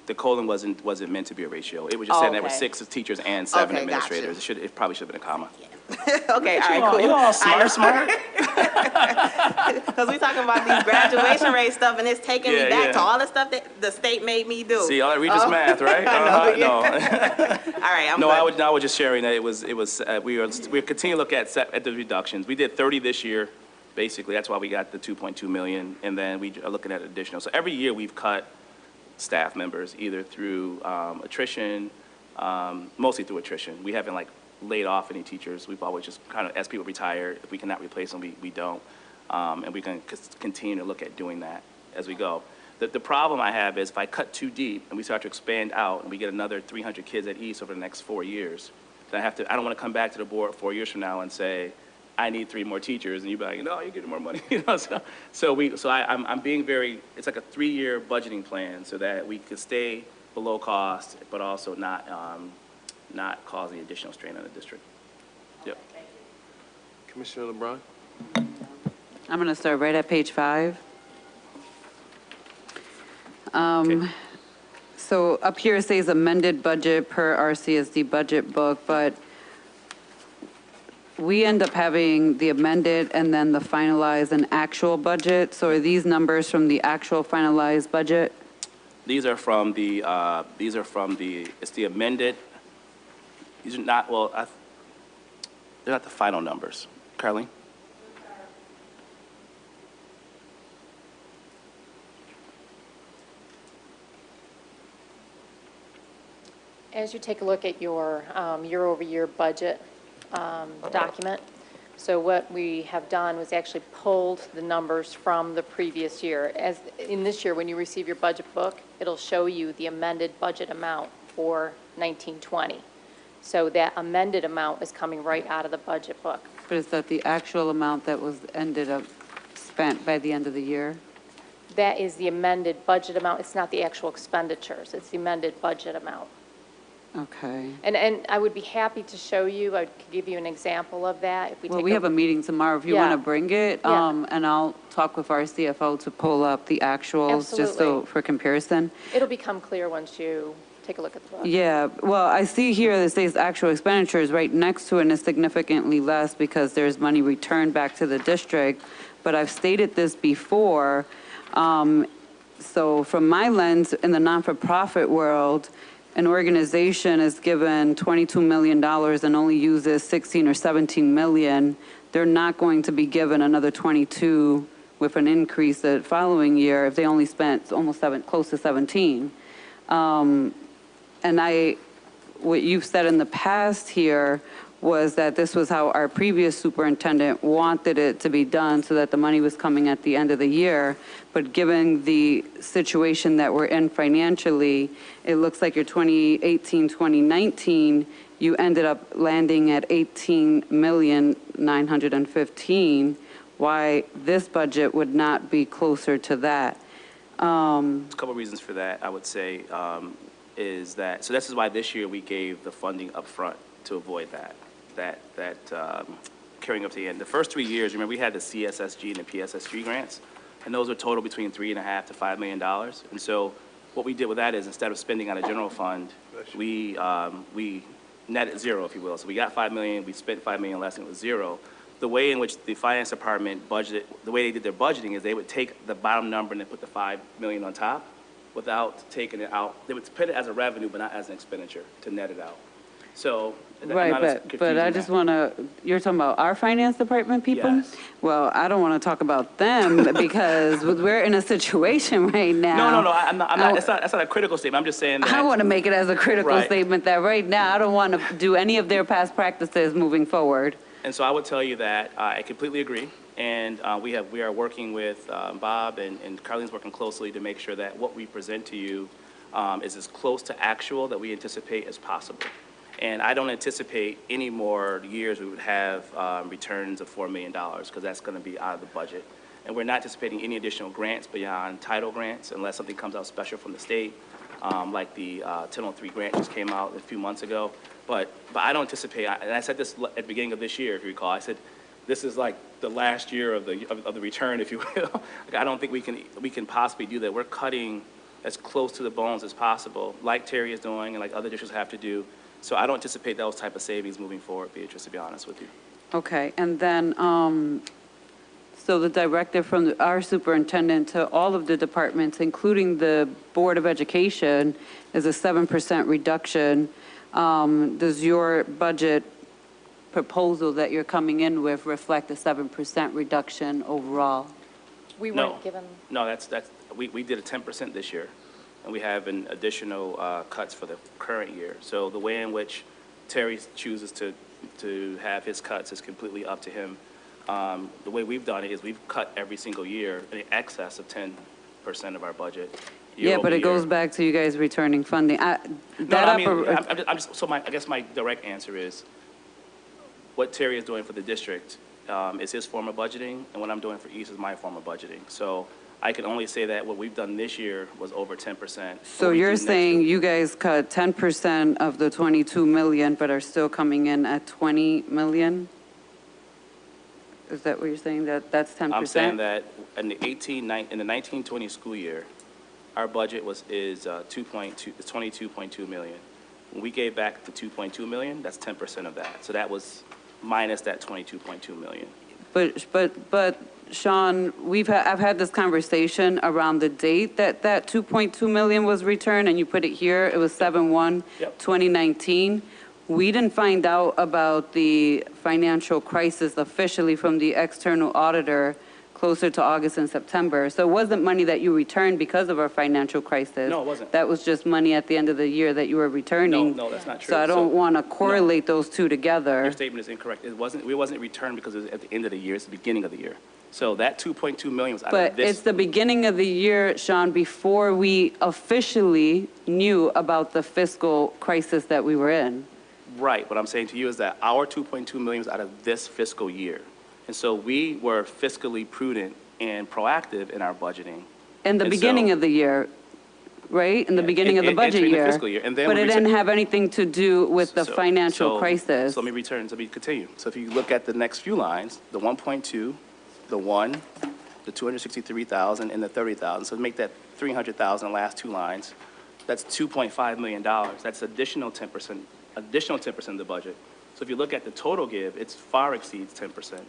The colon wasn't meant to be a ratio. It was just saying there were 6 teachers and 7 administrators. It probably should have been a comma. Okay, all right, cool. You all smart. Because we talking about these graduation rate stuff, and it's taking me back to all the stuff that the state made me do. See, all that Regis math, right? No. All right, I'm good. I was just sharing that we continue to look at the reductions. We did 30 this year. Basically, that's why we got the 2.2 million, and then we are looking at additional. So every year we've cut staff members either through attrition, mostly through attrition. We haven't laid off any teachers. We've always just kind of, as people retire, if we cannot replace them, we don't. And we can continue to look at doing that as we go. The problem I have is if I cut too deep and we start to expand out and we get another 300 kids at East over the next 4 years, then I don't want to come back to the board 4 years from now and say, I need 3 more teachers, and you'd be like, no, you're getting more money. I'm being it's like a 3-year budgeting plan so that we could stay below cost, but also not not causing additional strain on the district. Yep. Commissioner LeBron? I'm going to start right at page 5. So up here it says amended budget per RCSD budget book, but we end up having the amended and then the finalized and actual budget. So are these numbers from the actual finalized budget? These are from the, it's the amended, these are not, well, they're not the final numbers. Carleen? As you take a look at your year-over-year budget document, so what we have done was actually pulled the numbers from the previous year. As in this year, when you receive your budget book, it'll show you the amended budget amount for 1920. So that amended amount is coming right out of the budget book. But is that the actual amount that was ended up spent by the end of the year? That is the amended budget amount. It's not the actual expenditures. It's the amended budget amount. Okay. And I would be happy to show you, I could give you an example of that. If Well, we have a meeting tomorrow if you Yeah. want to bring it, Yeah. and I'll talk with our CFO to pull up the actuals, just so Absolutely. for comparison. It'll become clear once you take a look at the book. Yeah, well, I see here that it says actual expenditures right next to it, and it's significantly less because there's money returned back to the district. But I've stated this before, so from my lens, in the non-for-profit world, an organization is given $22 million and only uses 16 or 17 million, they're not going to be given another 22 with an increase the following year if they only spent almost close to 17. And what you've said in the past here was that this was how our previous superintendent wanted it to be done so that the money was coming at the end of the year. But given the situation that we're in financially, it looks like your 2018, 2019, you ended up landing at 18,915,000. Why this budget would not be closer to that? A couple of reasons for that, I would say, is that, so this is why this year we gave the funding up front to avoid that carrying up to the end. The first 3 years, remember, we had the CSSG and the PSSG grants, and those were total between $3.5 to $5 million. And so what we did with that is instead of spending on a general fund, we netted zero, if you will. So we got $5 million, we spent $5 million less, and it was zero. The way in which the finance department budgeted, the way they did their budgeting is they would take the bottom number and then put the $5 million on top without taking it out. They would put it as a revenue, but not as an expenditure to net it out. So, Right, but I just want to, you're talking about our finance department people? Yes. Well, I don't want to talk about them because we're in a situation right now. No, I'm not, that's not a critical statement. I'm just saying that. I want to make it as a critical Right. statement that right now I don't want to do any of their past practices moving forward. And so I would tell you that I completely agree. And we are working with Bob and Carlene's working closely to make sure that what we present to you is as close to actual that we anticipate as possible. And I don't anticipate any more years we would have returns of $4 million because that's going to be out of the budget. And we're not anticipating any additional grants beyond title grants unless something comes out special from the state, like the 1003 grant just came out a few months ago. But I don't anticipate, and I said this at the beginning of this year, if you recall, I said, this is like the last year of the return, if you will. Like, I don't think we can possibly do that. We're cutting as close to the bones as possible, like Terry is doing and like other districts have to do. So I don't anticipate those type of savings moving forward, Beatrice, to be honest with you. Okay, and then, so the directive from our superintendent to all of the departments, including the Board of Education, is a 7% reduction. Does your budget proposal that you're coming in with reflect a 7% reduction overall? We weren't given. No, we did a 10% this year, and we have an additional cuts for the current year. So the way in which Terry chooses to have his cuts is completely up to him. The way we've done it is we've cut every single year in excess of 10% of our budget. Yeah, but it goes back to you guys returning funding. I guess my direct answer is what Terry is doing for the district is his form of budgeting, and what I'm doing for East is my form of budgeting. So I can only say that what we've done this year was over 10%. So you're saying you guys cut 10% of the 22 million, but are still coming in at 20 million? Is that what you're saying, that that's 10%? I'm saying that in the 1920 school year, our budget is 22.2 million. When we gave back the 2.2 million, that's 10% of that. So that was minus that 22.2 million. But Sean, I've had this conversation around the date that 2.2 million was returned, and you put it here, it was 7/1/2019. We didn't find out about the financial crisis officially from the external auditor closer to August and September. So it wasn't money that you returned because of our financial crisis. No, it wasn't. That was just money at the end of the year that you were returning. No, that's not true. So I don't want to correlate those two together. Your statement is incorrect. It wasn't returned because it was at the end of the year. It's the beginning of the year. So that 2.2 million was out of But this. it's the beginning of the year, Sean, before we officially knew about the fiscal crisis that we were in. Right. What I'm saying to you is that our 2.2 million was out of this fiscal year. And so we were fiscally prudent and proactive in our budgeting. In the beginning of the year, right? In the beginning of the budget entering the year. fiscal year. And then But we it didn't have anything to do with the financial crisis. So let me continue. So if you look at the next few lines, the 1.2, the 1, the 263,000, and the 30,000. So make that 300,000 last two lines. That's $2.5 million. That's additional 10% of the budget. So if you look at the total give, it far exceeds 10%.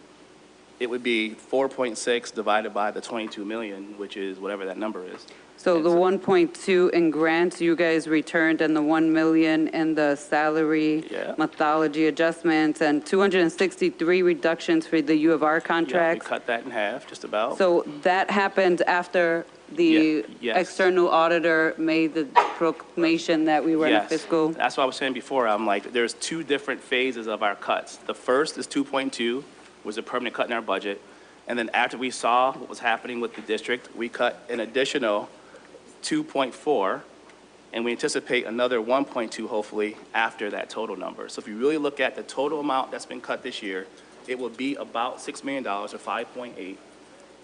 It would be 4.6 divided by the 22 million, which is whatever that number is. So the 1.2 in grants you guys returned, and the 1 million in the salary methodology adjustments, and 263 reductions for the U of R Yeah, we contracts. cut that in half, just about. So that happened after the Yes. external auditor made the proclamation that we were in a Yes. fiscal. That's what I was saying before. I'm like, there's two different phases of our cuts. The first is 2.2, was a permanent cut in our budget. And then after we saw what was happening with the district, we cut an additional 2.4, and we anticipate another 1.2 hopefully after that total number. So if you really look at the total amount that's been cut this year, it will be about $6 million or 5.8,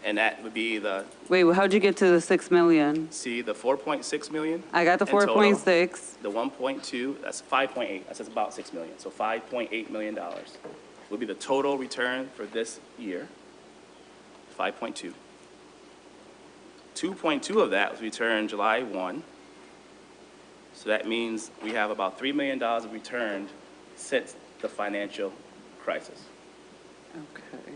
and that would be the, Wait, how'd you get to the 6 million? see, the 4.6 million. I got the in total. 4.6. The 1.2, that's 5.8, that's about 6 million. So $5.8 million would be the total return for this year, 5.2. 2.2 of that was returned July 1. So that means we have about $3 million returned since the financial crisis. Okay.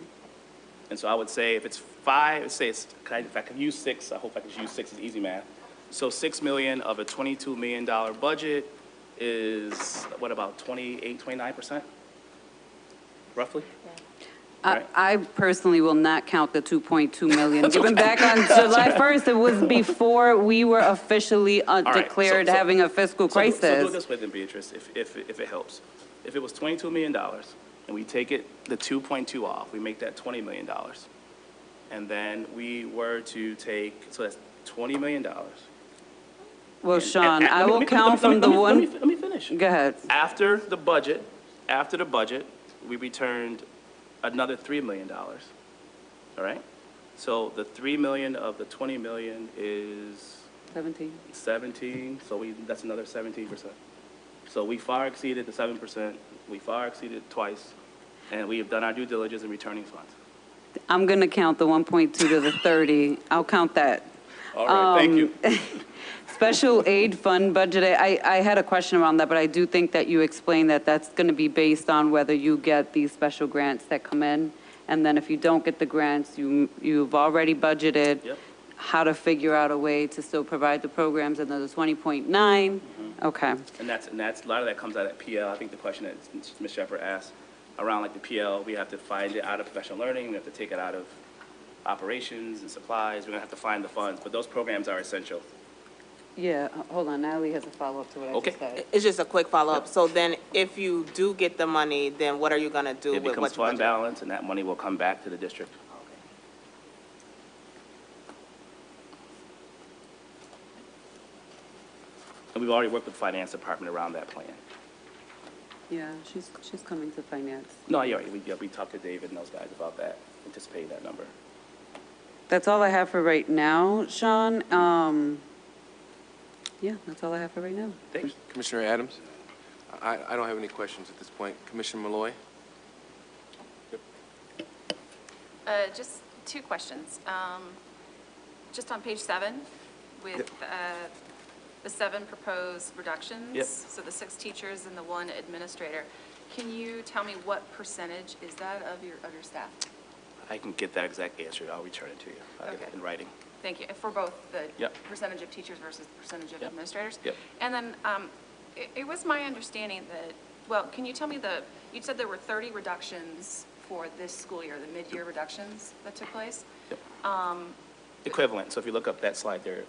And so I would say if it's 5, say it's, if I could use 6, I hope I could use 6 as easy math. So 6 million of a $22 million budget is, what, about 28, 29%? Roughly? I personally will not count the 2.2 million. Given back on July 1st, it was before we were officially right, declared so- having a fiscal crisis. So do it this way then, Beatrice, if it helps. If it was $22 million and we take the 2.2 off, we make that $20 million. And then we were to take, so that's $20 million. Well, Sean, I will count from the one. Let me finish. Go ahead. After the budget, we returned another $3 million, all right? So the 3 million of the 20 million is 17, so that's another 17%. So we far exceeded the 7%, we far exceeded twice, and we have done our due diligence in returning funds. I'm going to count the 1.2 to the 30. I'll count that. All right, thank you. Special aid fund budget, I had a question around that, but I do think that you explained that that's going to be based on whether you get these special grants that come in. And then if you don't get the grants, you've already budgeted how to figure out a way to still provide the programs, and then the 20.9. Okay. And that's a lot of that comes out of PL. I think the question that Ms. Shepherd asked around like the PL, we have to find it out of professional learning, we have to take it out of operations and supplies, we're going to have to find the funds, but those programs are essential. Yeah, hold on, Natalie has a follow-up to what I just said. It's just a quick follow-up. So then if you do get the money, then what are you going to do It with becomes what you fund budgeted? balance, and that money will come back to the district. And we've already worked with the finance department around that plan. Yeah, she's coming to finance. No, you're right. We talked to David and those guys about that, anticipating that number. That's all I have for right now, Sean. Yeah, that's all I have for right now. Thanks. Commissioner Adams? I don't have any questions at this point. Commissioner Malloy? Just two questions. Just on page 7, with the 7 proposed reductions. Yep. So the 6 teachers and the 1 administrator. Can you tell me what percentage is that of your staff? I can get that exact answer. I'll return it to you. I'll get it in writing. Thank you. For both the Yep. percentage of teachers versus the percentage of Yep. administrators? Yep. And then it was my understanding that, well, can you tell me you said there were 30 reductions for this school year, the mid-year reductions that took place? Yep. Equivalent. So if you look up that slide there,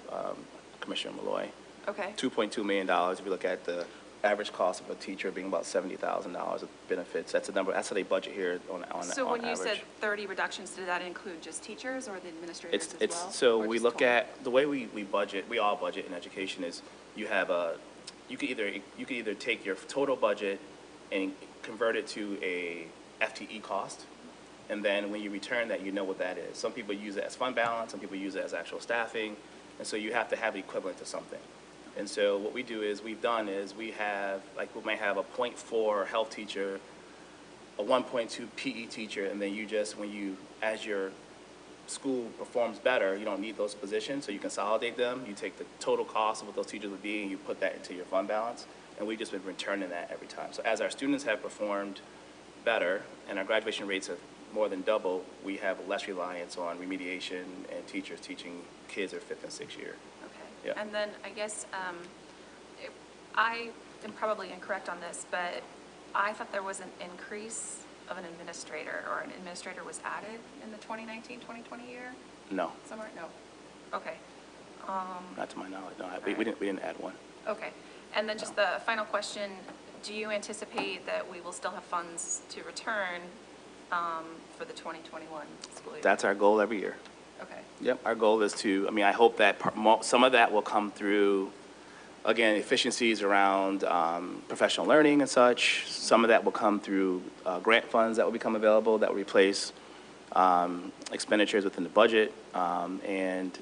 Commissioner Malloy. Okay. $2.2 million. If you look at the average cost of a teacher being about $70,000 of benefits, that's a number. That's how they budget here on So when you average. said 30 reductions, did that include just teachers or the administrators as well? So Or we just look total? at the way we budget. We all budget in education is you could either take your total budget and convert it to a FTE cost, and then when you return that, you know what that is. Some people use it as fund balance, some people use it as actual staffing, and so you have to have it equivalent to something. And so what we do is we might have a 0.4 health teacher, a 1.2 PE teacher, and then as your school performs better, you don't need those positions, so you consolidate them. You take the total cost of what those teachers would be, and you put that into your fund balance, and we've just been returning that every time. So as our students have performed better, and our graduation rates have more than double, we have less reliance on remediation and teachers teaching kids their 5th and 6th year. Okay. Yeah. And then I guess I am probably incorrect on this, but I thought there was an increase of an administrator, or an administrator was added in the 2019-2020 year? No, Somewhere? No. Okay. not to my knowledge. No, we didn't add one. Okay. And then just the final question, do you anticipate that we will still have funds to return for the 2021 school year? That's our goal every year. Okay. Yep, our goal is I hope that some of that will come through, again, efficiencies around professional learning and such. Some of that will come through grant funds that will become available that will replace expenditures within the budget. And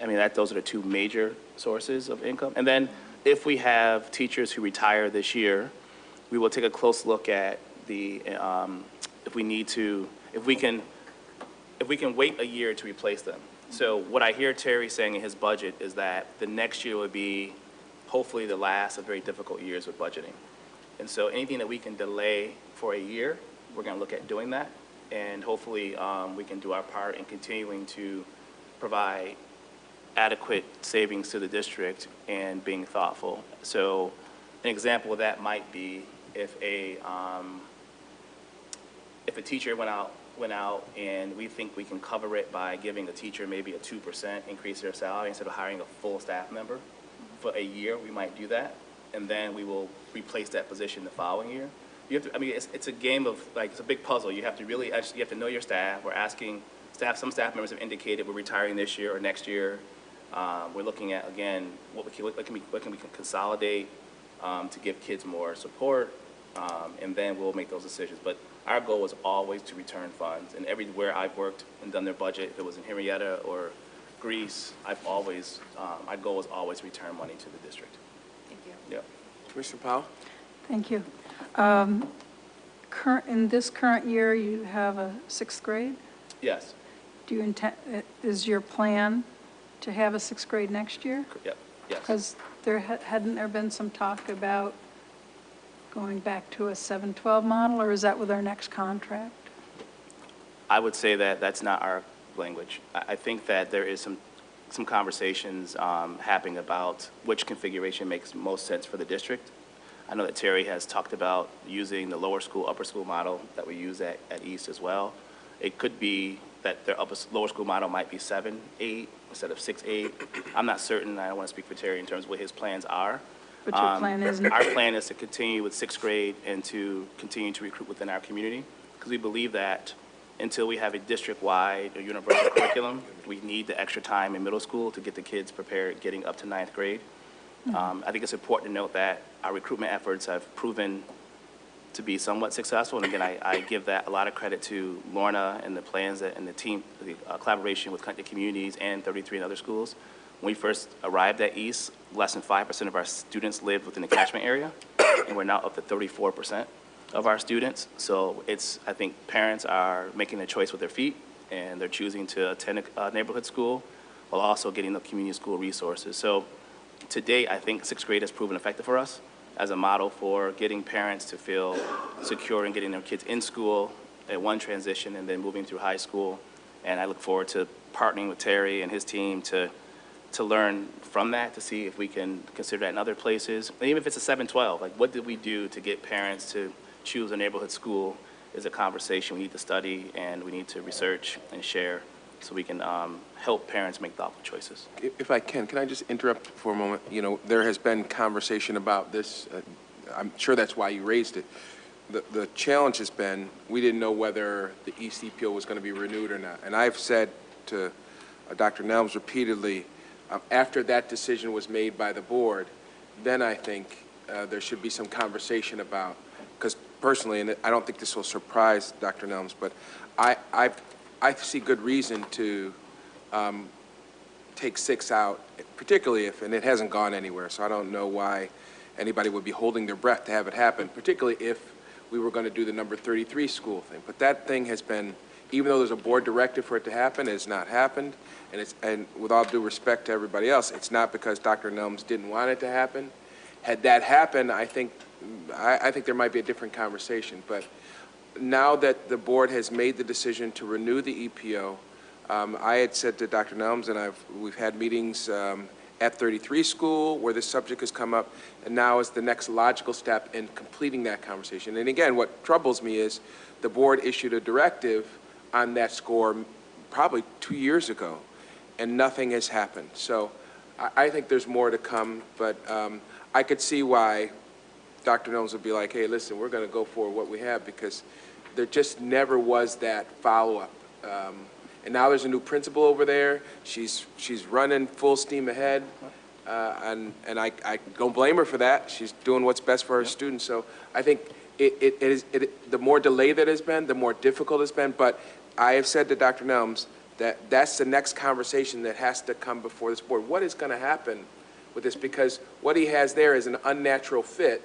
I mean, those are the 2 major sources of income. And then if we have teachers who retire this year, we will take a close look at if we can wait a year to replace them. So what I hear Terry saying in his budget is that the next year would be hopefully the last of very difficult years with budgeting. And so anything that we can delay for a year, we're going to look at doing that. And hopefully we can do our part in continuing to provide adequate savings to the district and being thoughtful. So an example of that might be if a teacher went out and we think we can cover it by giving the teacher maybe a 2% increase in their salary instead of hiring a full staff member for a year, we might do that, and then we will replace that position the following year. It's a game of, it's a big puzzle. You have to know your staff. We're asking some staff members have indicated we're retiring this year or next year. We're looking at, again, what can we consolidate to give kids more support, and then we'll make those decisions. But our goal is always to return funds, and everywhere I've worked and done their budget, if it was in Henrietta or Greece, our goal is always to return money to the district. Thank you. Yep. Commissioner Powell? Thank you. In this current year, you have a 6th grade? Yes. Is your plan to have a 6th grade next year? Yep. Yes. Because hadn't there been some talk about going back to a 7-12 model, or is that with our next contract? I would say that that's not our language. I think that there is some conversations happening about which configuration makes most sense for the district. I know that Terry has talked about using the lower school, upper school model that we use at East as well. It could be that their lower school model might be 7-8 instead of 6-8. I'm not certain. I don't want to speak for Terry in terms of what his plans are. But your plan is? Our plan is to continue with 6th grade and to continue to recruit within our community, because we believe that until we have a district-wide or universal curriculum, we need the extra time in middle school to get the kids prepared getting up to 9th grade. I think it's important to note that our recruitment efforts have proven to be somewhat successful. And again, I give that a lot of credit to Lorna and the plans and the team, the collaboration with Connected Communities and 33 other schools. When we first arrived at East, less than 5% of our students lived within the catchment area, and we're now up to 34% of our students. So it's, I think parents are making a choice with their feet, and they're choosing to attend a neighborhood school while also getting the community school resources. So to date, I think sixth grade has proven effective for us as a model for getting parents to feel secure in getting their kids in school at one transition and then moving through high school. And I look forward to partnering with Terry and his team to learn from that, to see if we can consider that in other places. And even if it's a 7-12, like what did we do to get parents to choose a neighborhood school is a conversation we need to study and we need to research and share so we can help parents make thoughtful choices. If I can I just interrupt for a moment? You know, there has been conversation about this. I'm sure that's why you raised it. The challenge has been we didn't know whether the East EPO was going to be renewed or not. And I've said to Dr. Nelms repeatedly, after that decision was made by the board, then I think there should be some conversation about, because personally, and I don't think this will surprise Dr. Nelms, but I see good reason to take 6 out, particularly if, and it hasn't gone anywhere, so I don't know why anybody would be holding their breath to have it happen, particularly if we were going to do the number 33 school thing. But that thing has been, even though there's a board directive for it to happen, it has not happened. And with all due respect to everybody else, it's not because Dr. Nelms didn't want it to happen. Had that happened, I think there might be a different conversation. But now that the board has made the decision to renew the EPO, I had said to Dr. Nelms, and we've had meetings at 33 school where this subject has come up, and now is the next logical step in completing that conversation. And again, what troubles me is the board issued a directive on that score probably 2 years ago, and nothing has happened. So I think there's more to come, but I could see why Dr. Nelms would be like, hey, listen, we're going to go for what we have, because there just never was that follow-up. And now there's a new principal over there. She's running full steam ahead, and I don't blame her for that. She's doing what's best for her students. So I think the more delay that has been, the more difficult it's been. But I have said to Dr. Nelms that that's the next conversation that has to come before this board. What is going to happen with this? Because what he has there is an unnatural fit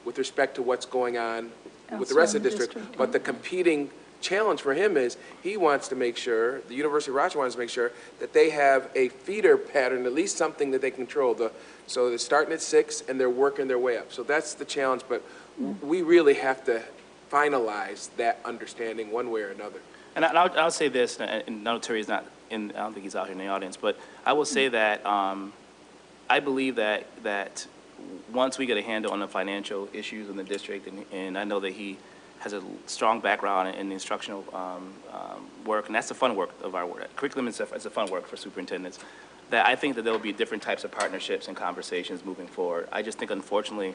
with respect to what's going on with the rest of the district. But the competing challenge for him is he wants to make sure, the University of Rochester wants to make sure that they have a feeder pattern, at least something that they control. So they're starting at 6 and they're working their way up. So that's the challenge, but we really have to finalize that understanding one way or another. And I'll say this, and no, Terry's not in, I don't think he's out here in the audience, but I will say that I believe that once we get a handle on the financial issues in the district, and I know that he has a strong background in the instructional work, and that's the fun work of our work. Curriculum is a fun work for superintendents. That I think that there will be different types of partnerships and conversations moving forward. I just think, unfortunately,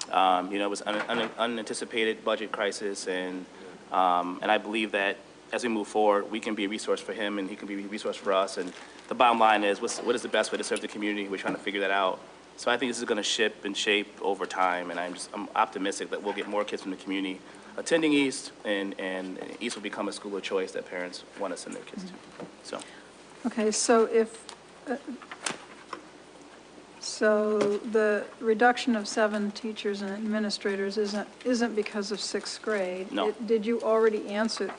it was an unanticipated budget crisis, and I believe that as we move forward, we can be a resource for him, and he can be a resource for us. And the bottom line is, what is the best way to serve the community? We're trying to figure that out. So I think this is going to shift and shape over time, and I'm optimistic that we'll get more kids from the community attending East, and East will become a school of choice that parents want to send their kids to. So. Okay, so so the reduction of 7 teachers and administrators isn't because of 6th grade. No. Did you already answer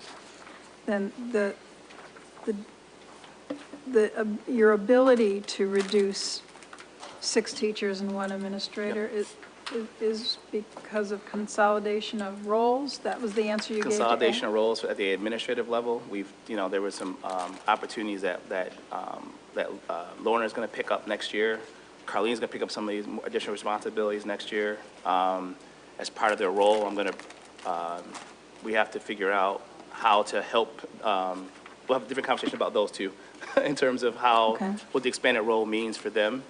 then your ability to reduce 6 teachers and 1 administrator is because of consolidation of roles? That was the answer you gave to Consolidation of roles at the administrative level. There were some opportunities that Lorna's going to pick up next year. Carlene's going to pick up some of these additional responsibilities next year. As part of their role, we have to figure out how to help. We'll have a different conversation about those two in terms of what the expanded role means for them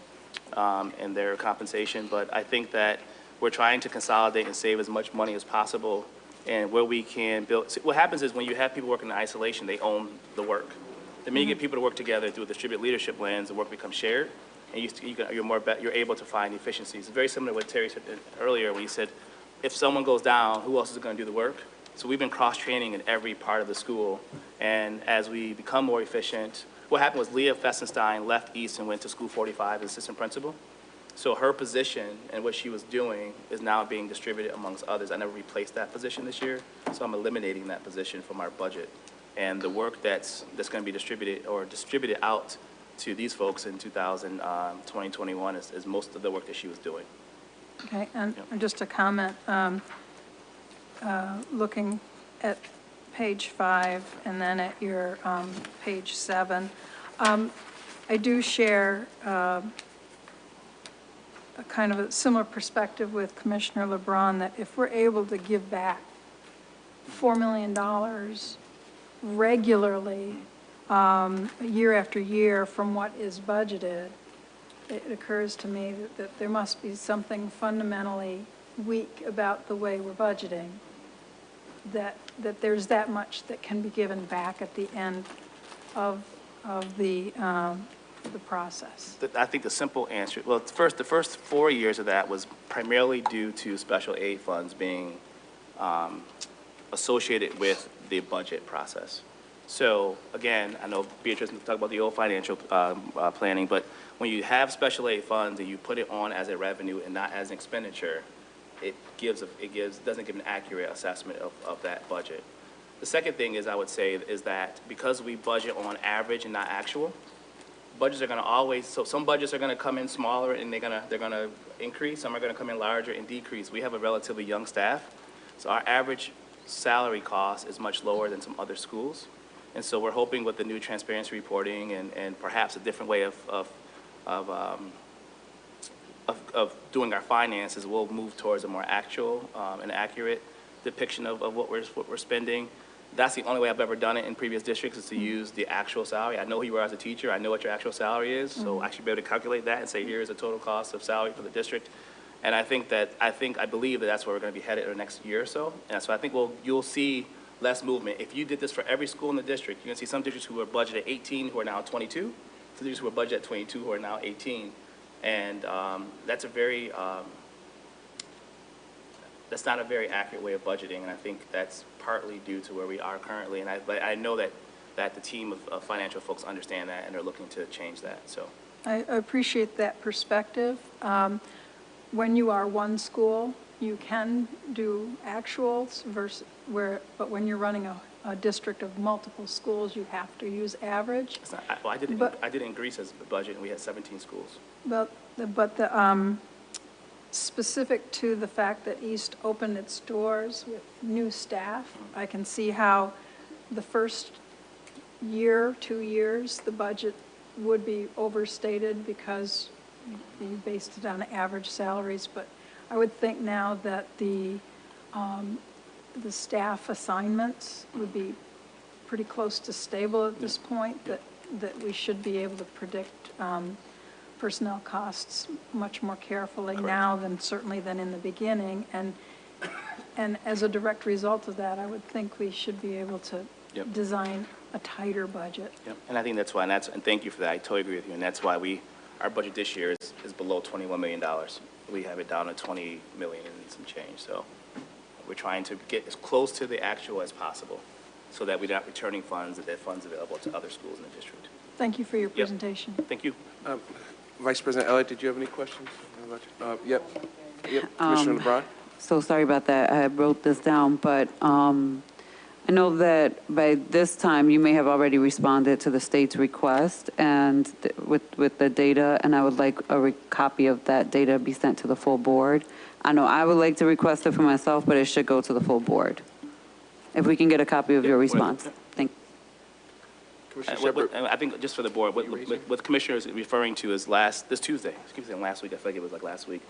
and their compensation. But I think that we're trying to consolidate and save as much money as possible, and where we can build. See, what happens is when you have people working in isolation, they own the work. The minute you get people to work together through a distributed leadership lens, the work becomes shared, and you're able to find efficiencies. It's very similar to what Terry said earlier when he said, if someone goes down, who else is going to do the work? So we've been cross-training in every part of the school. And as we become more efficient, what happened was Leah Fessenstein left East and went to School 45 as assistant principal. So her position and what she was doing is now being distributed amongst others. I never replaced that position this year, so I'm eliminating that position from our budget. And the work that's going to be distributed out to these folks in 2021 is most of the work that she was doing. Okay, and just a comment, looking at page 5 and then at your page 7, I do share a kind of a similar perspective with Commissioner LeBron that if we're able to give back $4 million regularly, year after year from what is budgeted, it occurs to me that there must be something fundamentally weak about the way we're budgeting, that there's that much that can be given back at the end of the process. I think the simple answer, well, the first 4 years of that was primarily due to special aid funds being associated with the budget process. So again, I know Beatrice talked about the old financial planning, but when you have special aid funds and you put it on as a revenue and not as an expenditure, it doesn't give an accurate assessment of that budget. The second thing is I would say is that because we budget on average and not actual, budgets are going to always, so some budgets are going to come in smaller and they're going to increase, some are going to come in larger and decrease. We have a relatively young staff, so our average salary cost is much lower than some other schools. And so we're hoping with the new transparency reporting and perhaps a different way of doing our finances, we'll move towards a more actual and accurate depiction of what we're spending. That's the only way I've ever done it in previous districts, is to use the actual salary. I know who you are as a teacher. I know what your actual salary is, so I should be able to calculate that and say, here's the total cost of salary for the district. And I believe that that's where we're going to be headed in the next year or so. And so I think you'll see less movement. If you did this for every school in the district, you're going to see some districts who were budgeted 18 who are now 22, some districts who were budgeted 22 who are now 18. And that's that's not a very accurate way of budgeting, and I think that's partly due to where we are currently. And I know that the team of financial folks understand that, and they're looking to change that. So I appreciate that perspective. When you are one school, you can do actuals but when you're running a district of multiple schools, you have to use average. I did it in Greece as a budget, and we had 17 schools. But the specific to the fact that East opened its doors with new staff, I can see how the first year, 2 years, the budget would be overstated because you based it on average salaries. But I would think now that the staff assignments would be pretty close to stable at this point, that we should be able to predict personnel costs much more carefully now than in the beginning. And as a direct result of that, I would think we should be able to design a tighter budget. Yep. And I think that's why, and thank you for that. I totally agree with you. And that's why our budget this year is below $21 million. We have it down to $20 million and some change. So we're trying to get as close to the actual as possible so that we're not returning funds, that funds available to other schools in the district. Thank you for your presentation. Thank you. Vice President Elliott, did you have any questions? Yep, Commissioner LeBron? So sorry about that. I wrote this down, but I know that by this time you may have already responded to the state's request and with the data, and I would like a copy of that data be sent to the full board. I know I would like to request it for myself, but it should go to the full board. If we can get a copy of your response. Thank you. I think just for the board, what the commissioner is referring to is last Tuesday, last week, I feel like it was like last week,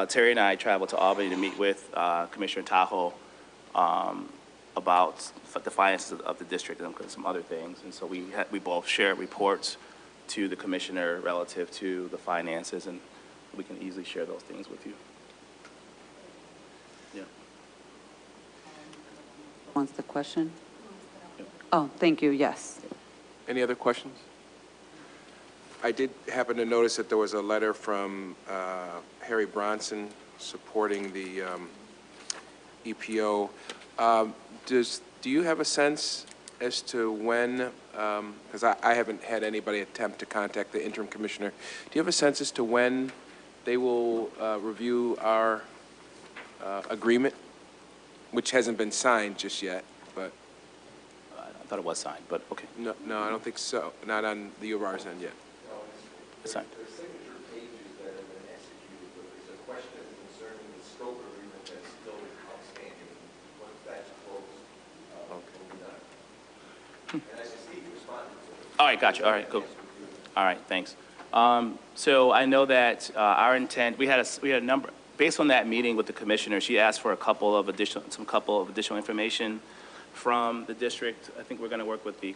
Terry and I traveled to Albany to meet with Commissioner Tahoe about the finances of the district and some other things. And so we both shared reports to the commissioner relative to the finances, and we can easily share those things with you. Yeah. Wants the question? Oh, thank you, yes. Any other questions? I did happen to notice that there was a letter from Harry Bronson supporting the EPO. Do you have a sense as to when, because I haven't had anybody attempt to contact the interim commissioner, do you have a sense as to when they will review our agreement, which hasn't been signed just yet, but? I thought it was signed, but okay. No, I don't think so. Not on the U of R's end yet. It's signed. There's signature pages that have been executed, but there's a question concerning the scope agreement that's still outstanding. Once that's closed, we'll be done. And I see Steve responded to it. All right, gotcha. All right, cool. All right, thanks. So I know that our intent, we had a number, based on that meeting with the commissioner, she asked for a couple of additional information from the district. I think we're going to work with the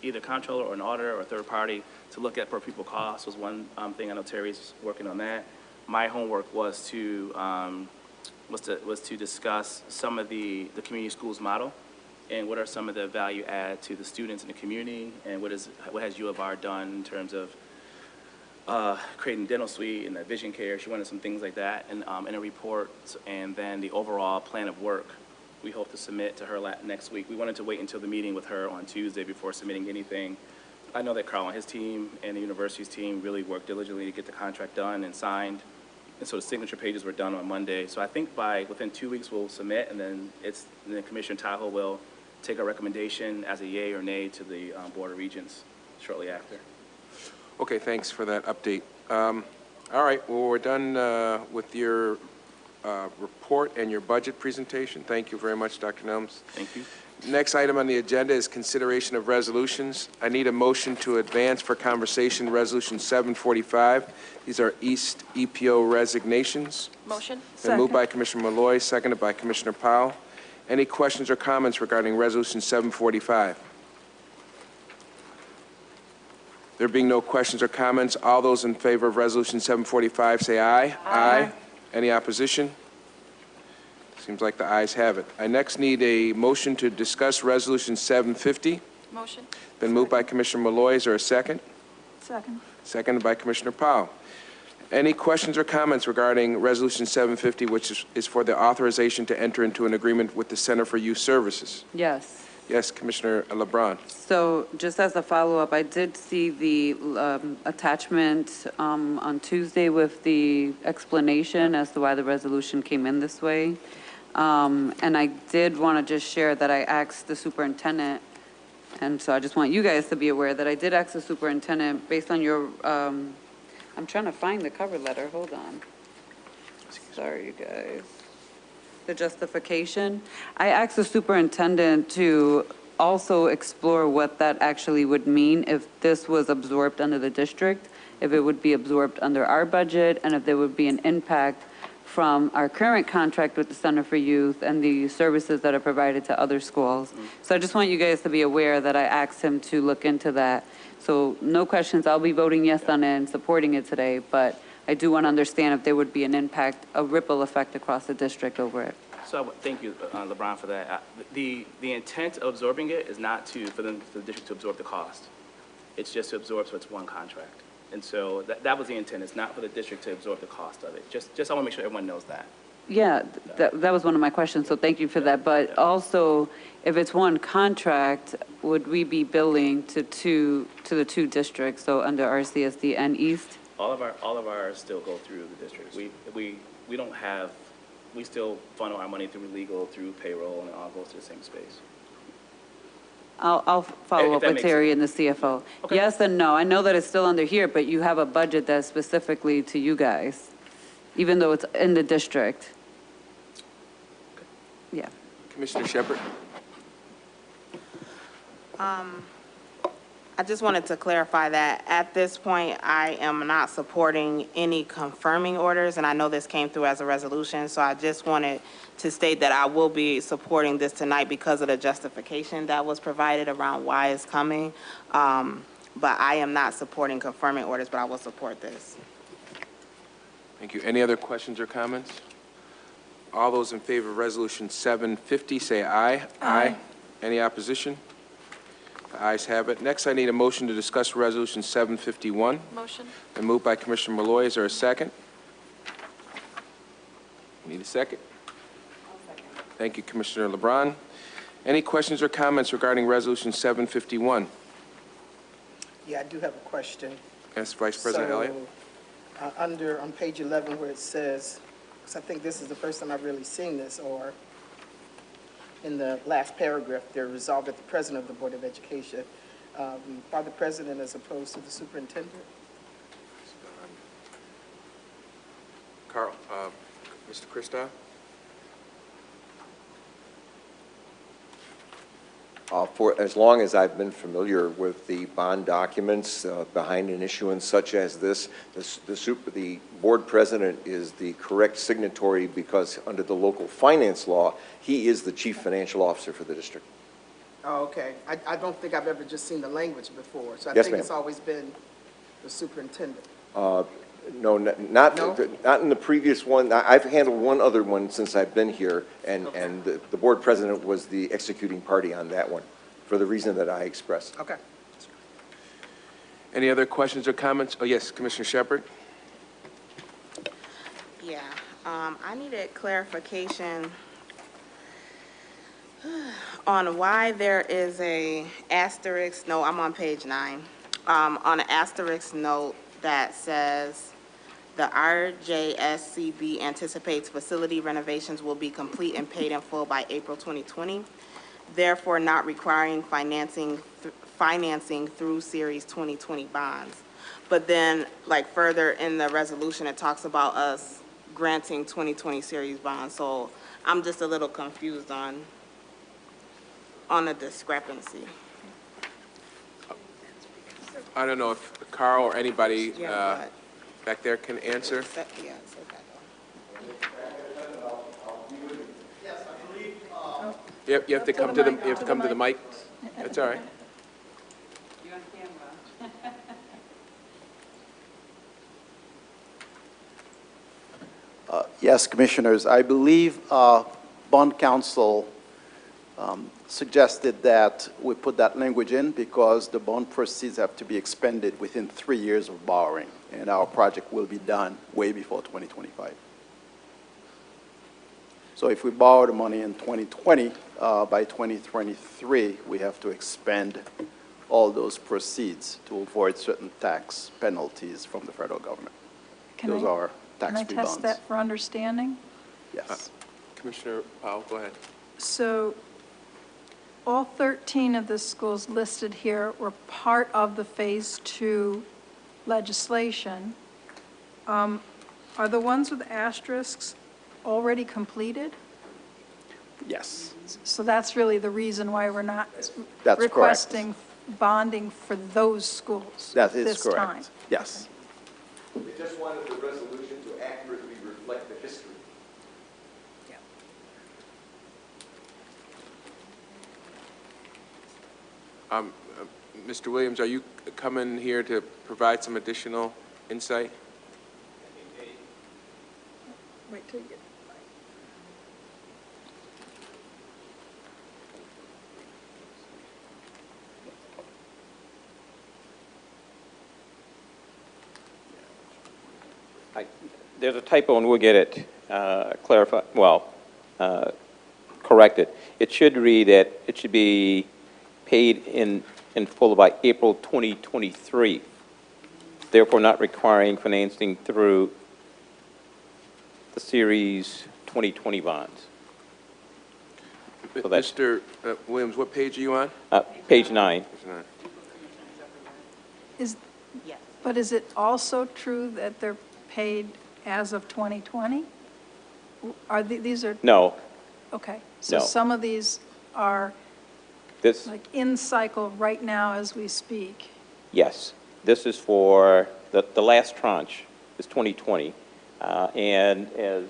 either comptroller or an auditor or a third party to look at per pupil costs was one thing. I know Terry's working on that. My homework was to discuss some of the community schools model and what are some of the value add to the students in the community, and what has U of R done in terms of creating dental suite and the vision care. She wanted some things like that in a report, and then the overall plan of work we hope to submit to her next week. We wanted to wait until the meeting with her on Tuesday before submitting anything. I know that Carl and his team and the university's team really worked diligently to get the contract done and signed, and so the signature pages were done on Monday. So I think within 2 weeks we'll submit, and then Commissioner Tahoe will take a recommendation as a yay or nay to the Board of Regents shortly after. Okay, thanks for that update. All right, well, we're done with your report and your budget presentation. Thank you very much, Dr. Nelms. Thank you. Next item on the agenda is consideration of resolutions. I need a motion to advance for conversation Resolution 745. These are East EPO resignations. Motion? Been moved by Commissioner Malloy, seconded by Commissioner Powell. Any questions or comments regarding Resolution 745? There being no questions or comments, all those in favor of Resolution 745 say aye. Aye. Any opposition? Seems like the ayes have it. I next need a motion to discuss Resolution 750. Motion? Been moved by Commissioner Malloy. Is there a second? Second. Seconded by Commissioner Powell. Any questions or comments regarding Resolution 750, which is for the authorization to enter into an agreement with the Center for Youth Services? Yes. Yes, Commissioner LeBron. So just as a follow-up, I did see the attachment on Tuesday with the explanation as to why the resolution came in this way. And I did want to just share that I asked the superintendent, and so I just want you guys to be aware that I did ask the superintendent based on your, I'm trying to find the cover letter, hold on. Sorry, you guys. The justification. I asked the superintendent to also explore what that actually would mean if this was absorbed under the district, if it would be absorbed under our budget, and if there would be an impact from our current contract with the Center for Youth and the services that are provided to other schools. So I just want you guys to be aware that I asked him to look into that. So no questions, I'll be voting yes on it and supporting it today, but I do want to understand if there would be an impact, a ripple effect across the district over it. So thank you, LeBron, for that. The intent of absorbing it is not for the district to absorb the cost. It's just to absorb, so it's one contract. And so that was the intent. It's not for the district to absorb the cost of it. Just I want to make sure everyone knows that. Yeah, that was one of my questions, so thank you for that. But also, if it's one contract, would we be billing to the two districts, so under RCSD and East? All of ours still go through the district. We don't have, we still funnel our money through legal, through payroll, and it all goes to the same space. I'll follow up with Terry and the CFO. Okay. Yes and no. I know that it's still under here, but you have a budget that's specifically to you guys, even though it's in the district. Okay. Yeah. Commissioner Shepard. I just wanted to clarify that at this point, I am not supporting any confirming orders, and I know this came through as a resolution, so I just wanted to state that I will be supporting this tonight because of the justification that was provided around why it's coming. But I am not supporting confirming orders, but I will support this. Thank you. Any other questions or comments? All those in favor of Resolution 750 say aye. Aye. Any opposition? The ayes have it. Next, I need a motion to discuss Resolution 751. Motion. Been moved by Commissioner Malloy. Is there a second? Need a second? Thank you, Commissioner LeBron. Any questions or comments regarding Resolution 751? Yeah, I do have a question. Yes, Vice President Elliott. On page 11 where it says, because I think this is the first time I've really seen this, or in the last paragraph, they're resolved at the President of the Board of Education, by the President as opposed to the Superintendent. Carl, Mr. Kristoff? For as long as I've been familiar with the bond documents behind an issuance such as this, the board president is the correct signatory because under the local finance law, he is the chief financial officer for the district. Oh, okay. I don't think I've ever just seen the language before, so I Yes, think ma'am. it's always been the superintendent. No, not in the previous one. I've handled one other one since I've been here, and the board president was the executing party on that one for the reason that I expressed. Okay. Any other questions or comments? Oh, yes, Commissioner Shepard. Yeah, I needed clarification on why there is a asterisk, no, I'm on page 9, on an asterisk note that says the RJSCB anticipates facility renovations will be complete and paid in full by April 2020, therefore not requiring financing through Series 2020 bonds. But then, like further in the resolution, it talks about us granting 2020 series bonds. So I'm just a little confused on a discrepancy. I don't know if Carl or anybody Yeah, back there can answer. Yeah, it's okay. Yep, you have to come to the, you have to come to the mic. That's all right. Yes, Commissioners. I believe Bond Counsel suggested that we put that language in because the bond proceeds have to be expended within 3 years of borrowing, and our project will be done way before 2025. So if we borrow the money in 2020, by 2023, we have to expend all those proceeds to avoid certain tax penalties from the federal government. Those are tax-free bonds. Can I test that for understanding? Yes. Commissioner Powell, go ahead. So all 13 of the schools listed here were part of the Phase 2 legislation. Are the ones with asterisks already completed? Yes. So that's really the reason why we're not That's requesting bonding for those schools That is this correct. time? Yes. We just wanted the resolution to accurately reflect the history. Mr. Williams, are you coming here to provide some additional insight? Wait till you get. There's a typo, and we'll get it clarified, corrected. It should read that it should be paid in full by April 2023, therefore not requiring financing through the Series 2020 bonds. So that's Mr. Williams, what page are you on? page 9. But is it also true that they're paid as of 2020? These are? No. Okay, so No. some of these are This, like in cycle right now as we speak. yes, this is for, the last tranche is 2020. And as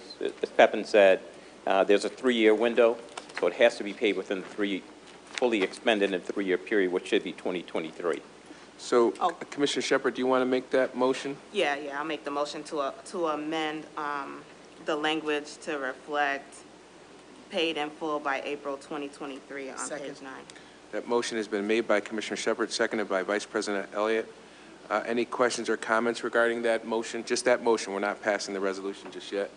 Pepin said, there's a 3-year window, so it has to be paid within fully expended in a 3-year period, which should be 2023. So, Commissioner Shepard, do you want to make that motion? Yeah, I'll make the motion to amend the language to reflect paid in full by April 2023 on page 9. That motion has been made by Commissioner Shepard, seconded by Vice President Elliott. Any questions or comments regarding that motion? Just that motion. We're not passing the resolution just yet.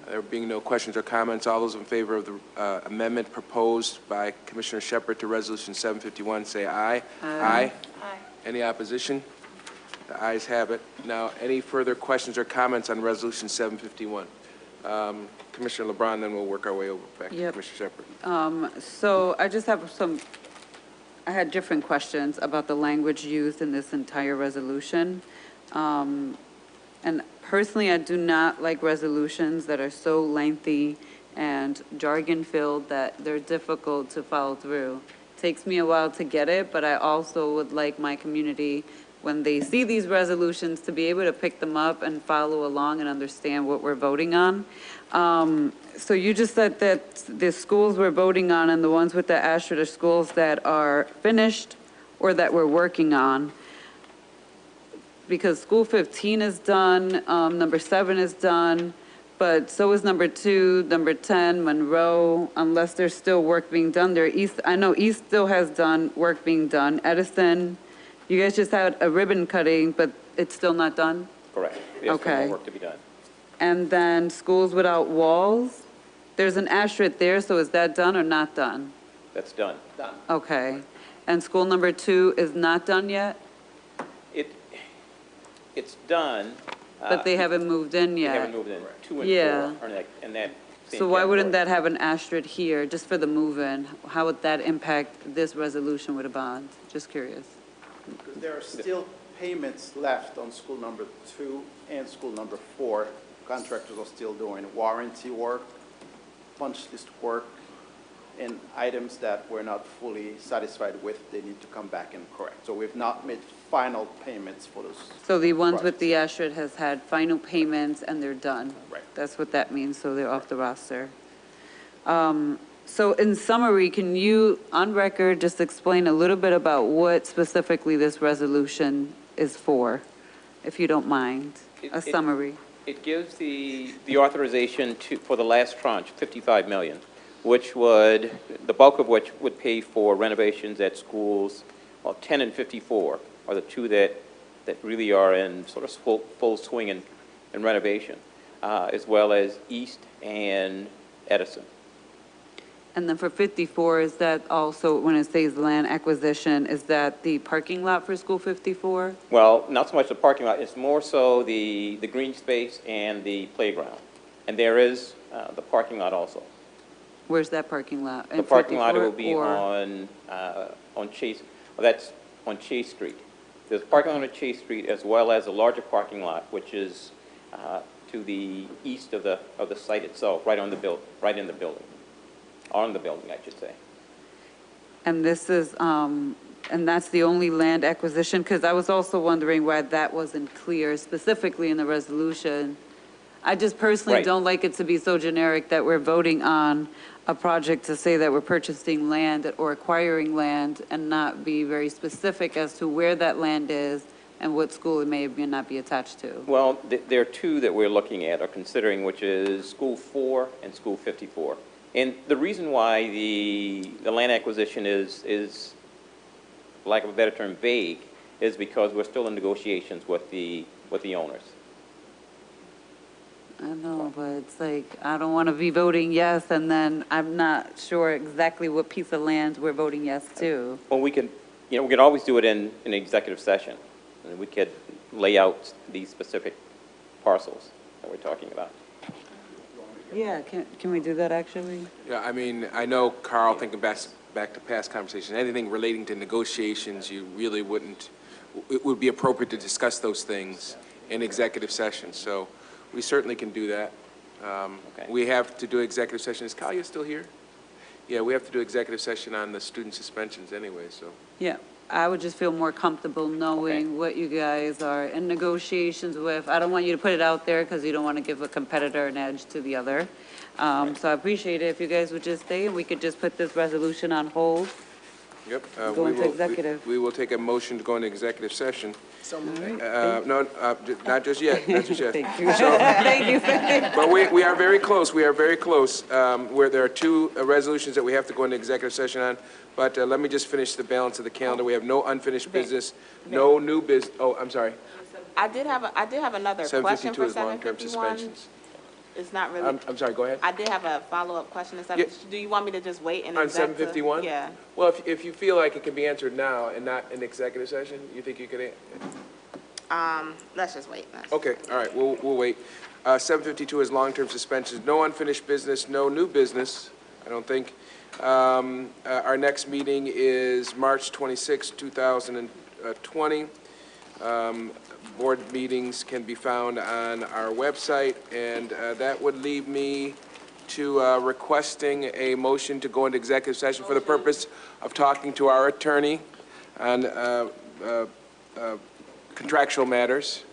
There being no questions or comments, all those in favor of the amendment proposed by Commissioner Shepard to Resolution 751, say aye. Aye. Aye. Any opposition? The ayes have it. Now, any further questions or comments on Resolution 751? Commissioner LeBron, then we'll work our way over back to Yep. Commissioner Shepard. So I just have I had different questions about the language used in this entire resolution. And personally, I do not like resolutions that are so lengthy and jargon-filled that they're difficult to follow through. Takes me a while to get it, but I also would like my community, when they see these resolutions, to be able to pick them up and follow along and understand what we're voting on. So you just said that the schools we're voting on and the ones with the asterisk are schools that are finished or that we're working on. Because school 15 is done, number 7 is done, but so is number 2, number 10, Monroe, unless there's still work being done there. I know East still has work being done. Edison, you guys just had a ribbon cutting, but it's still not done? Correct. There's still Okay. more work to be done. And then schools without walls, there's an asterisk there, so is that done or not done? That's done. Done. Okay. And school number 2 is not done yet? It's done. But they haven't moved in They yet? haven't moved in. 2 and Yeah. 4 are in that same So why wouldn't category. that have an asterisk here, just for the move-in? How would that impact this resolution with a bond? Just curious. There are still payments left on school number 2 and school number 4. Contractors are still doing warranty work, punch list work, and items that we're not fully satisfied with, they need to come back and correct. So we've not made final payments for those. So the ones with the asterisk has had final payments and they're done? Right. That's what that means, so they're off the roster. So in summary, can you, on record, just explain a little bit about what specifically this resolution is for, if you don't mind? A summary. It gives the authorization for the last tranche, $55 million, which would, the bulk of which would pay for renovations at schools, well, 10 and 54 are the two that really are in sort of full swing in renovation, as well as East and Edison. And then for 54, is that also, when it says land acquisition, is that the parking lot for school 54? Well, not so much the parking lot, it's more so the green space and the playground. And there is the parking lot also. Where's that parking lot? The parking lot will be on Chase, well, that's on Chase Street. There's a parking lot on Chase Street as well as a larger parking lot, which is to the east of the site itself, right in the building, on the building, I should say. And this is, and that's the only land acquisition? Because I was also wondering why that wasn't clear specifically in the resolution. I just personally Right. don't like it to be so generic that we're voting on a project to say that we're purchasing land or acquiring land and not be very specific as to where that land is and what school it may or may not be attached to. Well, there are two that we're looking at or considering, which is School 4 and School 54. And the reason why the land acquisition is, for lack of a better term, vague, is because we're still in negotiations with the owners. I know, but it's like, I don't want to be voting yes, and then I'm not sure exactly what piece of land we're voting yes to. Well, we can always do it in an executive session, and we could lay out these specific parcels that we're talking about. Yeah, can we do that, actually? Yeah, I mean, I know, Carl, thinking back to past conversations, anything relating to negotiations, you really wouldn't, it would be appropriate to discuss those things in executive session, so we certainly can do that. Okay. We have to do executive session. Is Kalia still here? Yeah, we have to do executive session on the student suspensions anyway, so. Yeah, I would just feel more comfortable knowing what you guys are in negotiations with. I don't want you to put it out there because you don't want to give a competitor an edge to the other. So I appreciate it if you guys would just stay and we could just put this resolution on hold. Yep. Go we into will- executive. We will take a motion to go into executive session. So moved. No, not just yet, not just yet. Thank you. Thank you. But we are very close, we are very close, where there are two resolutions that we have to go into executive session on. But let me just finish the balance of the calendar. We have no unfinished business, no new business, oh, I'm sorry. I did have another question 752 for is long-term 751. suspensions. It's not really. I'm sorry, go ahead. I did have a follow-up question. Yeah. Do you want me to just wait and On 751? Yeah. Well, if you feel like it can be answered now and not in executive session, you think you could? Let's just wait. Okay, all right, we'll wait. 752 is long-term suspensions. No unfinished business, no new business, I don't think. Our next meeting is March 26, 2020. Board meetings can be found on our website, and that would leave me to requesting a motion to go into executive session for the purpose of talking to our attorney on contractual matters,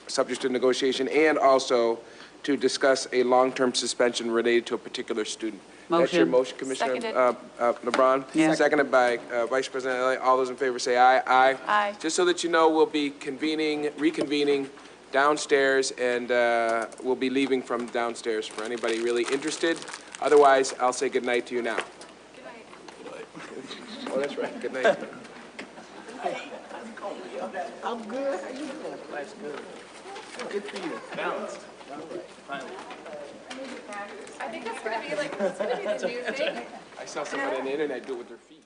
subject to negotiation, and also to discuss a long-term suspension related to a particular student. That's your motion, Commissioner LeBron? Yes. Seconded by Vice President Elliott. All those in favor say aye. Aye. Aye. Just so that you know, we'll be reconvening downstairs, and we'll be leaving from downstairs for anybody really interested. Otherwise, I'll say good night to you now. Good night. Oh, that's right. Good night. I'm good. How you doing? Life's good. Good for you. Balanced. All right. Finally. I think that's gonna be the new thing. I saw somebody on the internet do it with their feet.